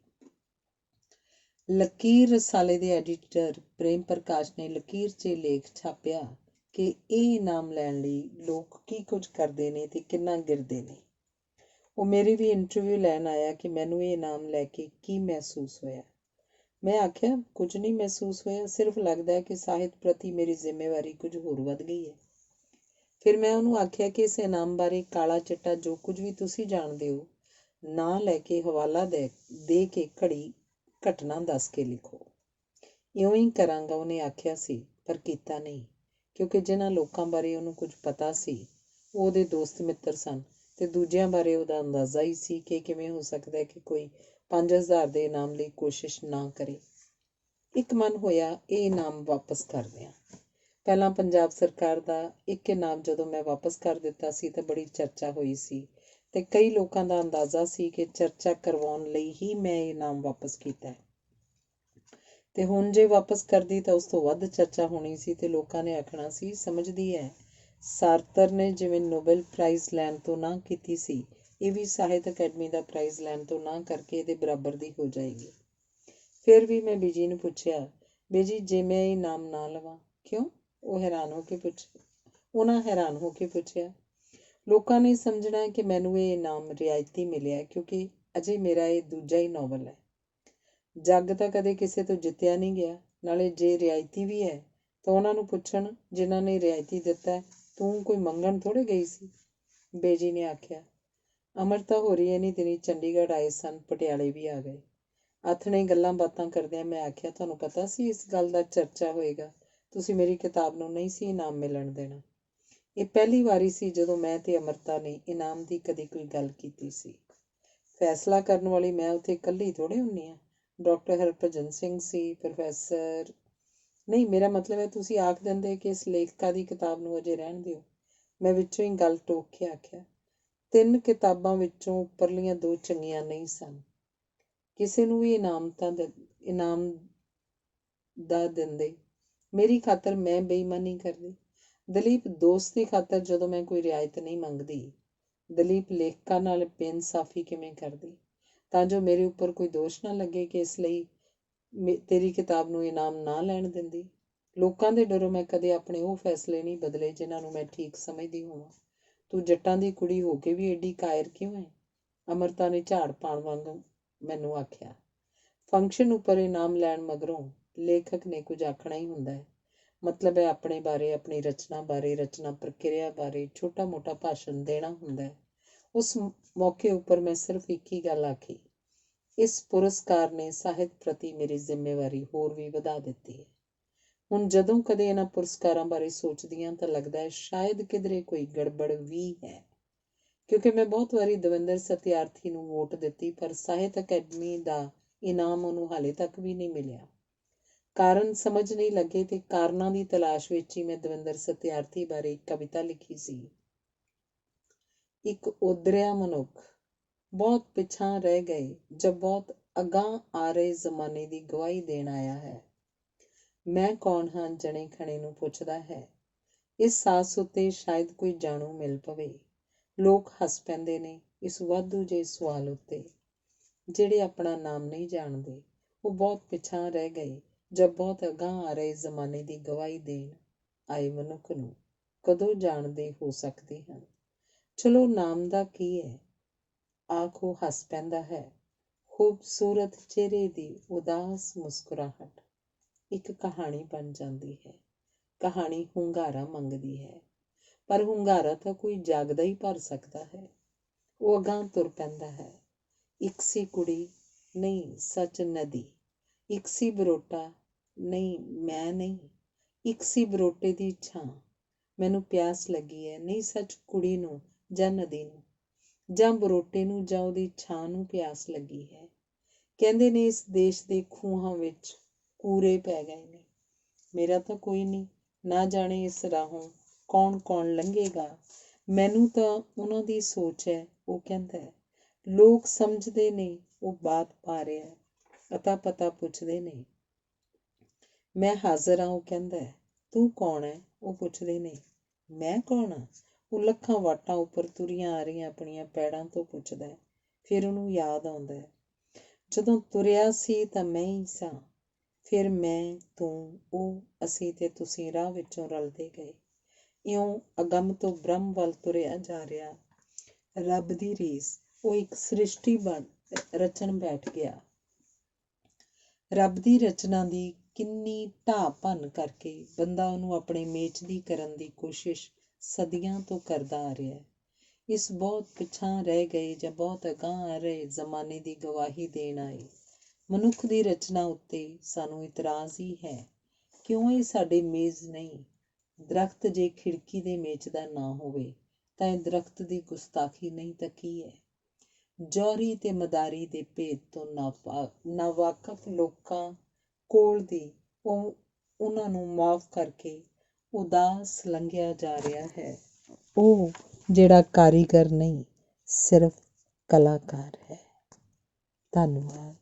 ਲਕੀਰ ਰਸਾਲੇ ਦੇ ਐਡੀਟਰ ਪ੍ਰੇਮ ਪ੍ਰਕਾਸ਼ ਨੇ ਲਕੀਰ 'ਚ ਲੇਖ ਛਾਪਿਆ ਕਿ ਇਹ ਇਨਾਮ ਲੈਣ ਲਈ ਲੋਕ ਕੀ ਕੁਝ ਕਰਦੇ ਨੇ ਤੇ ਕਿੰਨਾ ਗਿਰਦੇ ਨੇ। ਉਹ ਮੇਰੀ ਵੀ ਇੰਟਰਵਿਊ ਲੈਣ ਆਇਆ ਕਿ ਮੈਨੂੰ ਇਹ ਇਨਾਮ ਲੈ ਕੇ ਕੀ ਮਹਿਸੂਸ ਹੋਇਆ। ਮੈਂ ਆਖਿਆ ਕੁਝ ਨਹੀਂ ਮਹਿਸੂਸ ਹੋਇਆ, ਸਿਰਫ ਲੱਗਦਾ ਹੈ ਕਿ ਸਾਹਿਤ ਪ੍ਰਤੀ ਮੇਰੀ ਜ਼ਿੰਮੇਵਾਰੀ ਕੁਝ ਹੋਰ ਵੱਧ ਗਈ ਹੈ। ਫਿਰ ਮੈਂ ਉਹਨੂੰ ਆਖਿਆ ਕਿ ਇਸ ਇਨਾਮ ਬਾਰੇ ਕਾਲਾ ਚਿੱਟਾ ਜੋ ਕੁਝ ਵੀ ਤੁਸੀਂ ਜਾਣਦੇ ਹੋ ਨਾਂ ਲੈ ਕੇ ਹਵਾਲਾ ਦੇ ਕੇ ਘਟਨਾ ਦੱਸ ਕੇ ਲਿਖੋ। ਇਉਂ ਹੀ ਕਰਾਂਗਾ ਉਹਨੇ ਆਖਿਆ ਸੀ, ਪਰ ਕੀਤਾ ਨਹੀਂ, ਕਿਉਂਕਿ ਜਿਨ੍ਹਾਂ ਲੋਕਾਂ ਬਾਰੇ ਉਹਨੂੰ ਕੁਝ ਪਤਾ ਸੀ ਉਹ ਉਹਦੇ ਦੋਸਤ ਮਿੱਤਰ ਸਨ ਤੇ ਦੂਜਿਆਂ ਬਾਰੇ ਉਹਦਾ ਅੰਦਾਜ਼ਾ ਹੀ ਸੀ ਕਿ ਕਿਵੇਂ ਹੋ ਸਕਦਾ ਕਿ ਕੋਈ 5000 ਦੇ ਇਨਾਮ ਲਈ ਕੋਸ਼ਿਸ਼ ਨਾ ਕਰੇ। ਇੱਕ ਮਨ ਹੋਇਆ ਇਹ ਇਨਾਮ ਵਾਪਸ ਕਰ ਦਿਆਂ। ਪਹਿਲਾਂ ਪੰਜਾਬ ਸਰਕਾਰ ਦਾ ਇੱਕ ਇਨਾਮ ਜਦੋਂ ਮੈਂ ਵਾਪਸ ਕਰ ਦਿੱਤਾ ਸੀ ਤਾਂ ਬੜੀ ਚਰਚਾ ਹੋਈ ਸੀ ਤੇ ਕਈ ਲੋਕਾਂ ਦਾ ਅੰਦਾਜ਼ਾ ਸੀ ਕਿ ਚਰਚਾ ਕਰਵਾਉਣ ਲਈ ਹੀ ਮੈਂ ਇਹ ਇਨਾਮ ਵਾਪਸ ਕੀਤਾ ਹੈ, ਤੇ ਹੁਣ ਜੇ ਵਾਪਸ ਕਰਦੀ ਤਾਂ ਉਸ ਤੋਂ ਵੱਧ ਚਰਚਾ ਹੋਣੀ ਸੀ ਤੇ ਲੋਕਾਂ ਨੇ ਆਖਣਾ ਸੀ ਸਮਝਦੀ ਹੈ ਸਾਰਤਰ ਨੇ ਜਿਵੇਂ ਨੋਬਲ ਪ੍ਰਾਈਜ਼ ਲੈਣ ਤੋਂ ਨਾ ਕੀਤੀ ਸੀ, ਇਹ ਵੀ ਸਾਹਿਤ ਅਕੈਡਮੀ ਦਾ ਪ੍ਰਾਈਜ਼ ਲੈਣ ਤੋਂ ਨਾ ਕਰਕੇ ਇਹਦੇ ਬਰਾਬਰ ਦੀ ਹੋ ਜਾਏਗੀ। ਫਿਰ ਵੀ ਮੈਂ ਬੀਜੀ ਨੂੰ ਪੁੱਛਿਆ, ਬੀਜੀ ਜੇ ਮੈਂ ਇਹ ਇਨਾਮ ਨਾ ਲਵਾਂ? ਕਿਉਂ? ਉਹਨਾਂ ਹੈਰਾਨ ਹੋ ਕੇ ਪੁੱਛਿਆ। ਲੋਕਾਂ ਨੇ ਸਮਝਣਾ ਹੈ ਕਿ ਮੈਨੂੰ ਇਹ ਇਨਾਮ ਰਿਆਇਤੀ ਮਿਲਿਆ ਕਿਉਂਕਿ ਅਜੇ ਮੇਰਾ ਇਹ ਦੂਜਾ ਹੀ ਨਾਵਲ ਹੈ। ਜੱਗ ਤਾਂ ਕਦੇ ਕਿਸੇ ਤੋਂ ਜਿੱਤਿਆ ਨਹੀਂ ਗਿਆ, ਨਾਲੇ ਜੇ ਰਿਆਇਤੀ ਵੀ ਹੈ ਤਾਂ ਉਹਨਾਂ ਨੂੰ ਪੁੱਛਣ ਜਿਨ੍ਹਾਂ ਨੇ ਰਿਆਇਤੀ ਦਿੱਤਾ, ਤੂੰ ਕੋਈ ਮੰਗਣ ਥੋੜ੍ਹੇ ਗਈ ਸੀ। ਬੇਜੀ ਨੇ ਆਖਿਆ। ਅੰਮ੍ਰਿਤਾ ਹੋਰੀ ਇੰਨੀ ਦਿਨੀ ਚੰਡੀਗੜ੍ਹ ਆਏ ਸਨ, ਪਟਿਆਲੇ ਵੀ ਆ ਗਏ। ਆਥਣੇ ਗੱਲਾਂ ਬਾਤਾਂ ਕਰਦਿਆਂ ਮੈਂ ਆਖਿਆ, ਤੁਹਾਨੂੰ ਪਤਾ ਸੀ ਇਸ ਗੱਲ ਦਾ ਚਰਚਾ ਹੋਏਗਾ, ਤੁਸੀਂ ਮੇਰੀ ਕਿਤਾਬ ਨੂੰ ਨਹੀਂ ਸੀ ਇਨਾਮ ਮਿਲਣ ਦੇਣਾ। ਇਹ ਪਹਿਲੀ ਵਾਰੀ ਸੀ ਜਦੋਂ ਮੈਂ ਤੇ ਅੰਮ੍ਰਿਤਾ ਨੇ ਇਨਾਮ ਦੀ ਕਦੇ ਕੋਈ ਗੱਲ ਕੀਤੀ ਸੀ। ਫੈਸਲਾ ਕਰਨ ਵਾਲੀ ਮੈਂ ਉੱਥੇ ਇਕੱਲੀ ਥੋੜ੍ਹੇ ਹੁੰਦੀ ਹਾਂ। ਡਾਕਟਰ ਹਰਭਜਨ ਸਿੰਘ ਸੀ, ਪ੍ਰੋਫੈਸਰ ਨਹੀਂ, ਮੇਰਾ ਮਤਲਬ ਹੈ ਤੁਸੀਂ ਆਖ ਦਿੰਦੇ ਕਿ ਇਸ ਲੇਖਕਾਂ ਦੀ ਕਿਤਾਬ ਨੂੰ ਅਜੇ ਰਹਿਣ ਦਿਓ। ਮੈਂ ਵਿੱਚੋਂ ਹੀ ਗੱਲ ਟੋਕ ਕੇ ਆਖਿਆ, 3 ਕਿਤਾਬਾਂ ਵਿੱਚੋਂ ਉੱਪਰਲੀਆਂ 2 ਚੰਗੀਆਂ ਨਹੀਂ ਸਨ। ਕਿਸੇ ਨੂੰ ਵੀ ਇਨਾਮ ਦਾ ਦਿੰਦੇ। ਮੇਰੀ ਖਾਤਰ ਮੈਂ ਬੇਈਮਾਨੀ ਕਰਦੀ। ਦਲੀਪ ਦੋਸਤ ਦੀ ਖਾਤਰ ਜਦੋਂ ਮੈਂ ਕੋਈ ਰਿਆਇਤ ਨਹੀਂ ਮੰਗਦੀ, ਦਲੀਪ ਲੇਖਕਾਂ ਨਾਲ ਬੇਇਨਸਾਫੀ ਕਿਵੇਂ ਕਰਦੀ, ਤਾਂ ਜੋ ਮੇਰੇ ਉੱਪਰ ਕੋਈ ਦੋਸ਼ ਨਾ ਲੱਗੇ ਕਿ ਇਸ ਲਈ ਤੇਰੀ ਕਿਤਾਬ ਨੂੰ ਇਨਾਮ ਨਾ ਲੈਣ ਦਿੰਦੀ। ਲੋਕਾਂ ਦੇ ਡਰੋਂ ਮੈਂ ਕਦੇ ਆਪਣੇ ਉਹ ਫੈਸਲੇ ਨਹੀਂ ਬਦਲੇ ਜਿਨ੍ਹਾਂ ਨੂੰ ਮੈਂ ਠੀਕ ਸਮਝਦੀ ਹੋਵਾਂ। ਤੂੰ ਜੱਟਾਂ ਦੀ ਕੁੜੀ ਹੋ ਕੇ ਵੀ ਏਡੀ ਕਾਇਰ ਕਿਉਂ ਹੈ? ਅਮਰਤਾ ਨੇ ਝਾੜ ਪਾਉਣ ਵਾਂਗ ਮੈਨੂੰ ਆਖਿਆ। ਫੰਕਸ਼ਨ ਉੱਪਰ ਇਨਾਮ ਲੈਣ ਮਗਰੋਂ ਲੇਖਕ ਨੇ ਕੁਝ ਆਖਣਾ ਹੀ ਹੁੰਦਾ ਹੈ। ਮਤਲਬ ਹੈ ਆਪਣੇ ਬਾਰੇ, ਆਪਣੀ ਰਚਨਾ ਬਾਰੇ, ਰਚਨਾ ਪ੍ਰਕਿਰਿਆ ਬਾਰੇ ਛੋਟਾ ਮੋਟਾ ਭਾਸ਼ਣ ਦੇਣਾ ਹੁੰਦਾ ਹੈ। ਉਸ ਮੌਕੇ ਉੱਪਰ ਮੈਂ ਸਿਰਫ ਇੱਕ ਹੀ ਗੱਲ ਆਖੀ, ਇਸ ਪੁਰਸਕਾਰ ਨੇ ਸਾਹਿਤ ਪ੍ਰਤੀ ਮੇਰੀ ਜ਼ਿੰਮੇਵਾਰੀ ਹੋਰ ਵੀ ਵਧਾ ਦਿੱਤੀ ਹੈ। ਹੁਣ ਜਦੋਂ ਕਦੇ ਇਹਨਾਂ ਪੁਰਸਕਾਰਾਂ ਬਾਰੇ ਸੋਚਦੀ ਹਾਂ ਤਾਂ ਲੱਗਦਾ ਹੈ ਸ਼ਾਇਦ ਕਿਧਰੇ ਕੋਈ ਗੜਬੜ ਵੀ ਹੈ, ਕਿਉਂਕਿ ਮੈਂ ਬਹੁਤ ਵਾਰੀ ਦਵਿੰਦਰ ਸਤਿਆਰਥੀ ਨੂੰ ਵੋਟ ਦਿੱਤੀ, ਪਰ ਸਾਹਿਤ ਅਕੈਡਮੀ ਦਾ ਇਨਾਮ ਉਹਨੂੰ ਹਾਲੇ ਤੱਕ ਵੀ ਨਹੀਂ ਮਿਲਿਆ। ਕਾਰਨ ਸਮਝ ਨਹੀਂ ਲੱਗੇ ਤੇ ਕਾਰਨਾਂ ਦੀ ਤਲਾਸ਼ ਵਿੱਚ ਹੀ ਮੈਂ ਦਵਿੰਦਰ ਸਤਿਆਰਥੀ ਬਾਰੇ ਇੱਕ ਕਵਿਤਾ ਲਿਖੀ ਸੀ। ਇੱਕ ਉਦਰਿਆ ਮਨੁੱਖ ਬਹੁਤ ਪਿਛਾਂ ਰਹਿ ਗਏ ਜਦ ਬਹੁਤ ਅਗਾਂਹ ਆ ਰਹੇ ਜ਼ਮਾਨੇ ਦੀ ਗਵਾਹੀ ਦੇਣ ਆਇਆ ਹੈ। ਮੈਂ ਕੌਣ ਹਾਂ ਜਣੇ ਖਣੇ ਨੂੰ ਪੁੱਛਦਾ ਹੈ। ਇਸ ਸਾਸ ਉੱਤੇ ਸ਼ਾਇਦ ਕੋਈ ਜਾਣੂ ਮਿਲ ਪਵੇ। ਲੋਕ ਹੱਸ ਪੈਂਦੇ ਨੇ ਇਸ ਵਾਧੂ ਜਿਹੇ ਸਵਾਲ ਉੱਤੇ। ਜਿਹੜੇ ਆਪਣਾ ਨਾਮ ਨਹੀਂ ਜਾਣਦੇ ਉਹ ਬਹੁਤ ਪਿਛਾਂ ਰਹਿ ਗਏ ਜਦ ਬਹੁਤ ਅਗਾਂਹ ਆ ਰਹੇ ਜ਼ਮਾਨੇ ਦੀ ਗਵਾਹੀ ਦੇਣ ਆਏ ਮਨੁੱਖ ਨੂੰ ਕਦੋਂ ਜਾਣਦੇ ਹੋ ਸਕਦੇ ਹਨ। ਚਲੋ ਨਾਮ ਦਾ ਕੀ ਹੈ, ਆਖੋ ਹੱਸ ਪੈਂਦਾ ਹੈ। ਖੂਬਸੂਰਤ ਚਿਹਰੇ ਦੀ ਉਦਾਸ ਮੁਸਕਰਾਹਟ ਇੱਕ ਕਹਾਣੀ ਬਣ ਜਾਂਦੀ ਹੈ। ਕਹਾਣੀ ਹੁੰਗਾਰਾ ਮੰਗਦੀ ਹੈ, ਪਰ ਹੁੰਗਾਰਾ ਤਾਂ ਕੋਈ ਜਾਗਦਾ ਹੀ ਭਰ ਸਕਦਾ ਹੈ। ਉਹ ਅਗਾਂਹ ਤੁਰ ਪੈਂਦਾ ਹੈ। ਇੱਕ ਸੀ ਕੁੜੀ, ਨਹੀਂ ਸੱਚ ਨਦੀ। ਇੱਕ ਸੀ ਬਰੋਟਾ, ਨਹੀਂ ਮੈਂ ਨਹੀਂ। ਇੱਕ ਸੀ ਬਰੋਟੇ ਦੀ ਛਾਂ, ਮੈਨੂੰ ਪਿਆਸ ਲੱਗੀ ਹੈ, ਨਹੀਂ ਸੱਚ ਕੁੜੀ ਨੂੰ ਜਾਂ ਨਦੀ ਨੂੰ, ਜਾਂ ਬਰੋਟੇ ਨੂੰ ਜਾਂ ਉਹਦੀ ਛਾਂ ਨੂੰ ਪਿਆਸ ਲੱਗੀ ਹੈ। ਕਹਿੰਦੇ ਨੇ ਇਸ ਦੇਸ਼ ਦੇ ਖੂਹਾਂ ਵਿੱਚ ਕੂਰੇ ਪੈ ਗਏ ਨੇ। ਮੇਰਾ ਤਾਂ ਕੋਈ ਨਹੀਂ, ਨਾ ਜਾਣੇ ਇਸ ਰਾਹੋਂ ਕੌਣ ਕੌਣ ਲੰਘੇਗਾ। ਮੈਨੂੰ ਤਾਂ ਉਹਨਾਂ ਦੀ ਸੋਚ ਹੈ। ਉਹ ਕਹਿੰਦਾ ਹੈ ਲੋਕ ਸਮਝਦੇ ਨੇ ਉਹ ਬਾਤ ਪਾ ਰਿਹਾ, ਅਤਾ ਪਤਾ ਪੁੱਛਦੇ ਨੇ। ਮੈਂ ਹਾਜ਼ਰ ਹਾਂ, ਉਹ ਕਹਿੰਦਾ ਹੈ। ਤੂੰ ਕੌਣ ਹੈ? ਉਹ ਪੁੱਛਦੇ ਨੇ। ਮੈਂ ਕੌਣ ਹਾਂ? ਉਹ ਲੱਖਾਂ ਵਾਟਾਂ ਉੱਪਰ ਤੁਰੀਆਂ ਆ ਰਹੀਆਂ ਆਪਣੀਆਂ ਪੈੜਾਂ ਤੋਂ ਪੁੱਛਦਾ ਹੈ। ਫਿਰ ਉਹਨੂੰ ਯਾਦ ਆਉਂਦਾ ਹੈ, ਜਦੋਂ ਤੁਰਿਆ ਸੀ ਤਾਂ ਮੈਂ ਹੀ ਸਾਂ। ਫਿਰ ਮੈਂ, ਤੂੰ, ਉਹ, ਅਸੀਂ ਤੇ ਤੁਸੀਂ ਰਾਹ ਵਿੱਚੋਂ ਰਲਦੇ ਗਏ। ਇਉਂ ਅਗੰਮ ਤੋਂ ਬ੍ਰਹਮ ਵੱਲ ਤੁਰਿਆ ਜਾ ਰਿਹਾ। ਰੱਬ ਦੀ ਰੀਸ ਉਹ ਇੱਕ ਸ੍ਰਿਸ਼ਟੀ ਰਚਣ ਬੈਠ ਗਿਆ। ਰੱਬ ਦੀ ਰਚਨਾ ਦੀ ਕਿੰਨੀ ਢਾਹ ਭੰਨ ਕਰਕੇ ਬੰਦਾ ਉਹਨੂੰ ਆਪਣੇ ਮੇਚਦੀ ਕਰਨ ਦੀ ਕੋਸ਼ਿਸ਼ ਸਦੀਆਂ ਤੋਂ ਕਰਦਾ ਆ ਰਿਹਾ। ਇਸ ਬਹੁਤ ਪਿਛਾਂ ਰਹਿ ਗਏ ਜਾਂ ਬਹੁਤ ਅਗਾਂਹ ਆ ਰਹੇ ਜ਼ਮਾਨੇ ਦੀ ਗਵਾਹੀ ਦੇਣ ਆਏ ਮਨੁੱਖ ਦੀ ਰਚਨਾ ਉੱਤੇ ਸਾਨੂੰ ਇਤਰਾਜ਼ ਹੀ ਹੈ। ਕਿਉਂ ਇਹ ਸਾਡੇ ਮੇਜ਼ ਨਹੀਂ? ਦਰਖਤ ਜੇ ਖਿੜਕੀ ਦੇ ਮੇਚਦਾ ਨਾ ਹੋਵੇ ਤਾਂ ਇਹ ਦਰਖਤ ਦੀ ਗੁਸਤਾਖੀ ਨਹੀਂ ਤਾਂ ਕੀ ਹੈ? ਜੌਹਰੀ ਤੇ ਮਦਾਰੀ ਦੇ ਭੇਦ ਤੋਂ ਨਾਵਾਕਫ ਲੋਕਾਂ ਕੋਲ ਦੀ ਉਹਨਾਂ ਨੂੰ ਮਾਫ਼ ਕਰਕੇ ਉਦਾਸ ਲੰਘਿਆ ਜਾ ਰਿਹਾ ਹੈ। ਉਹ ਜਿਹੜਾ ਕਾਰੀਗਰ ਨਹੀਂ, ਸਿਰਫ ਕਲਾਕਾਰ ਹੈ। ਧੰਨਵਾਦ।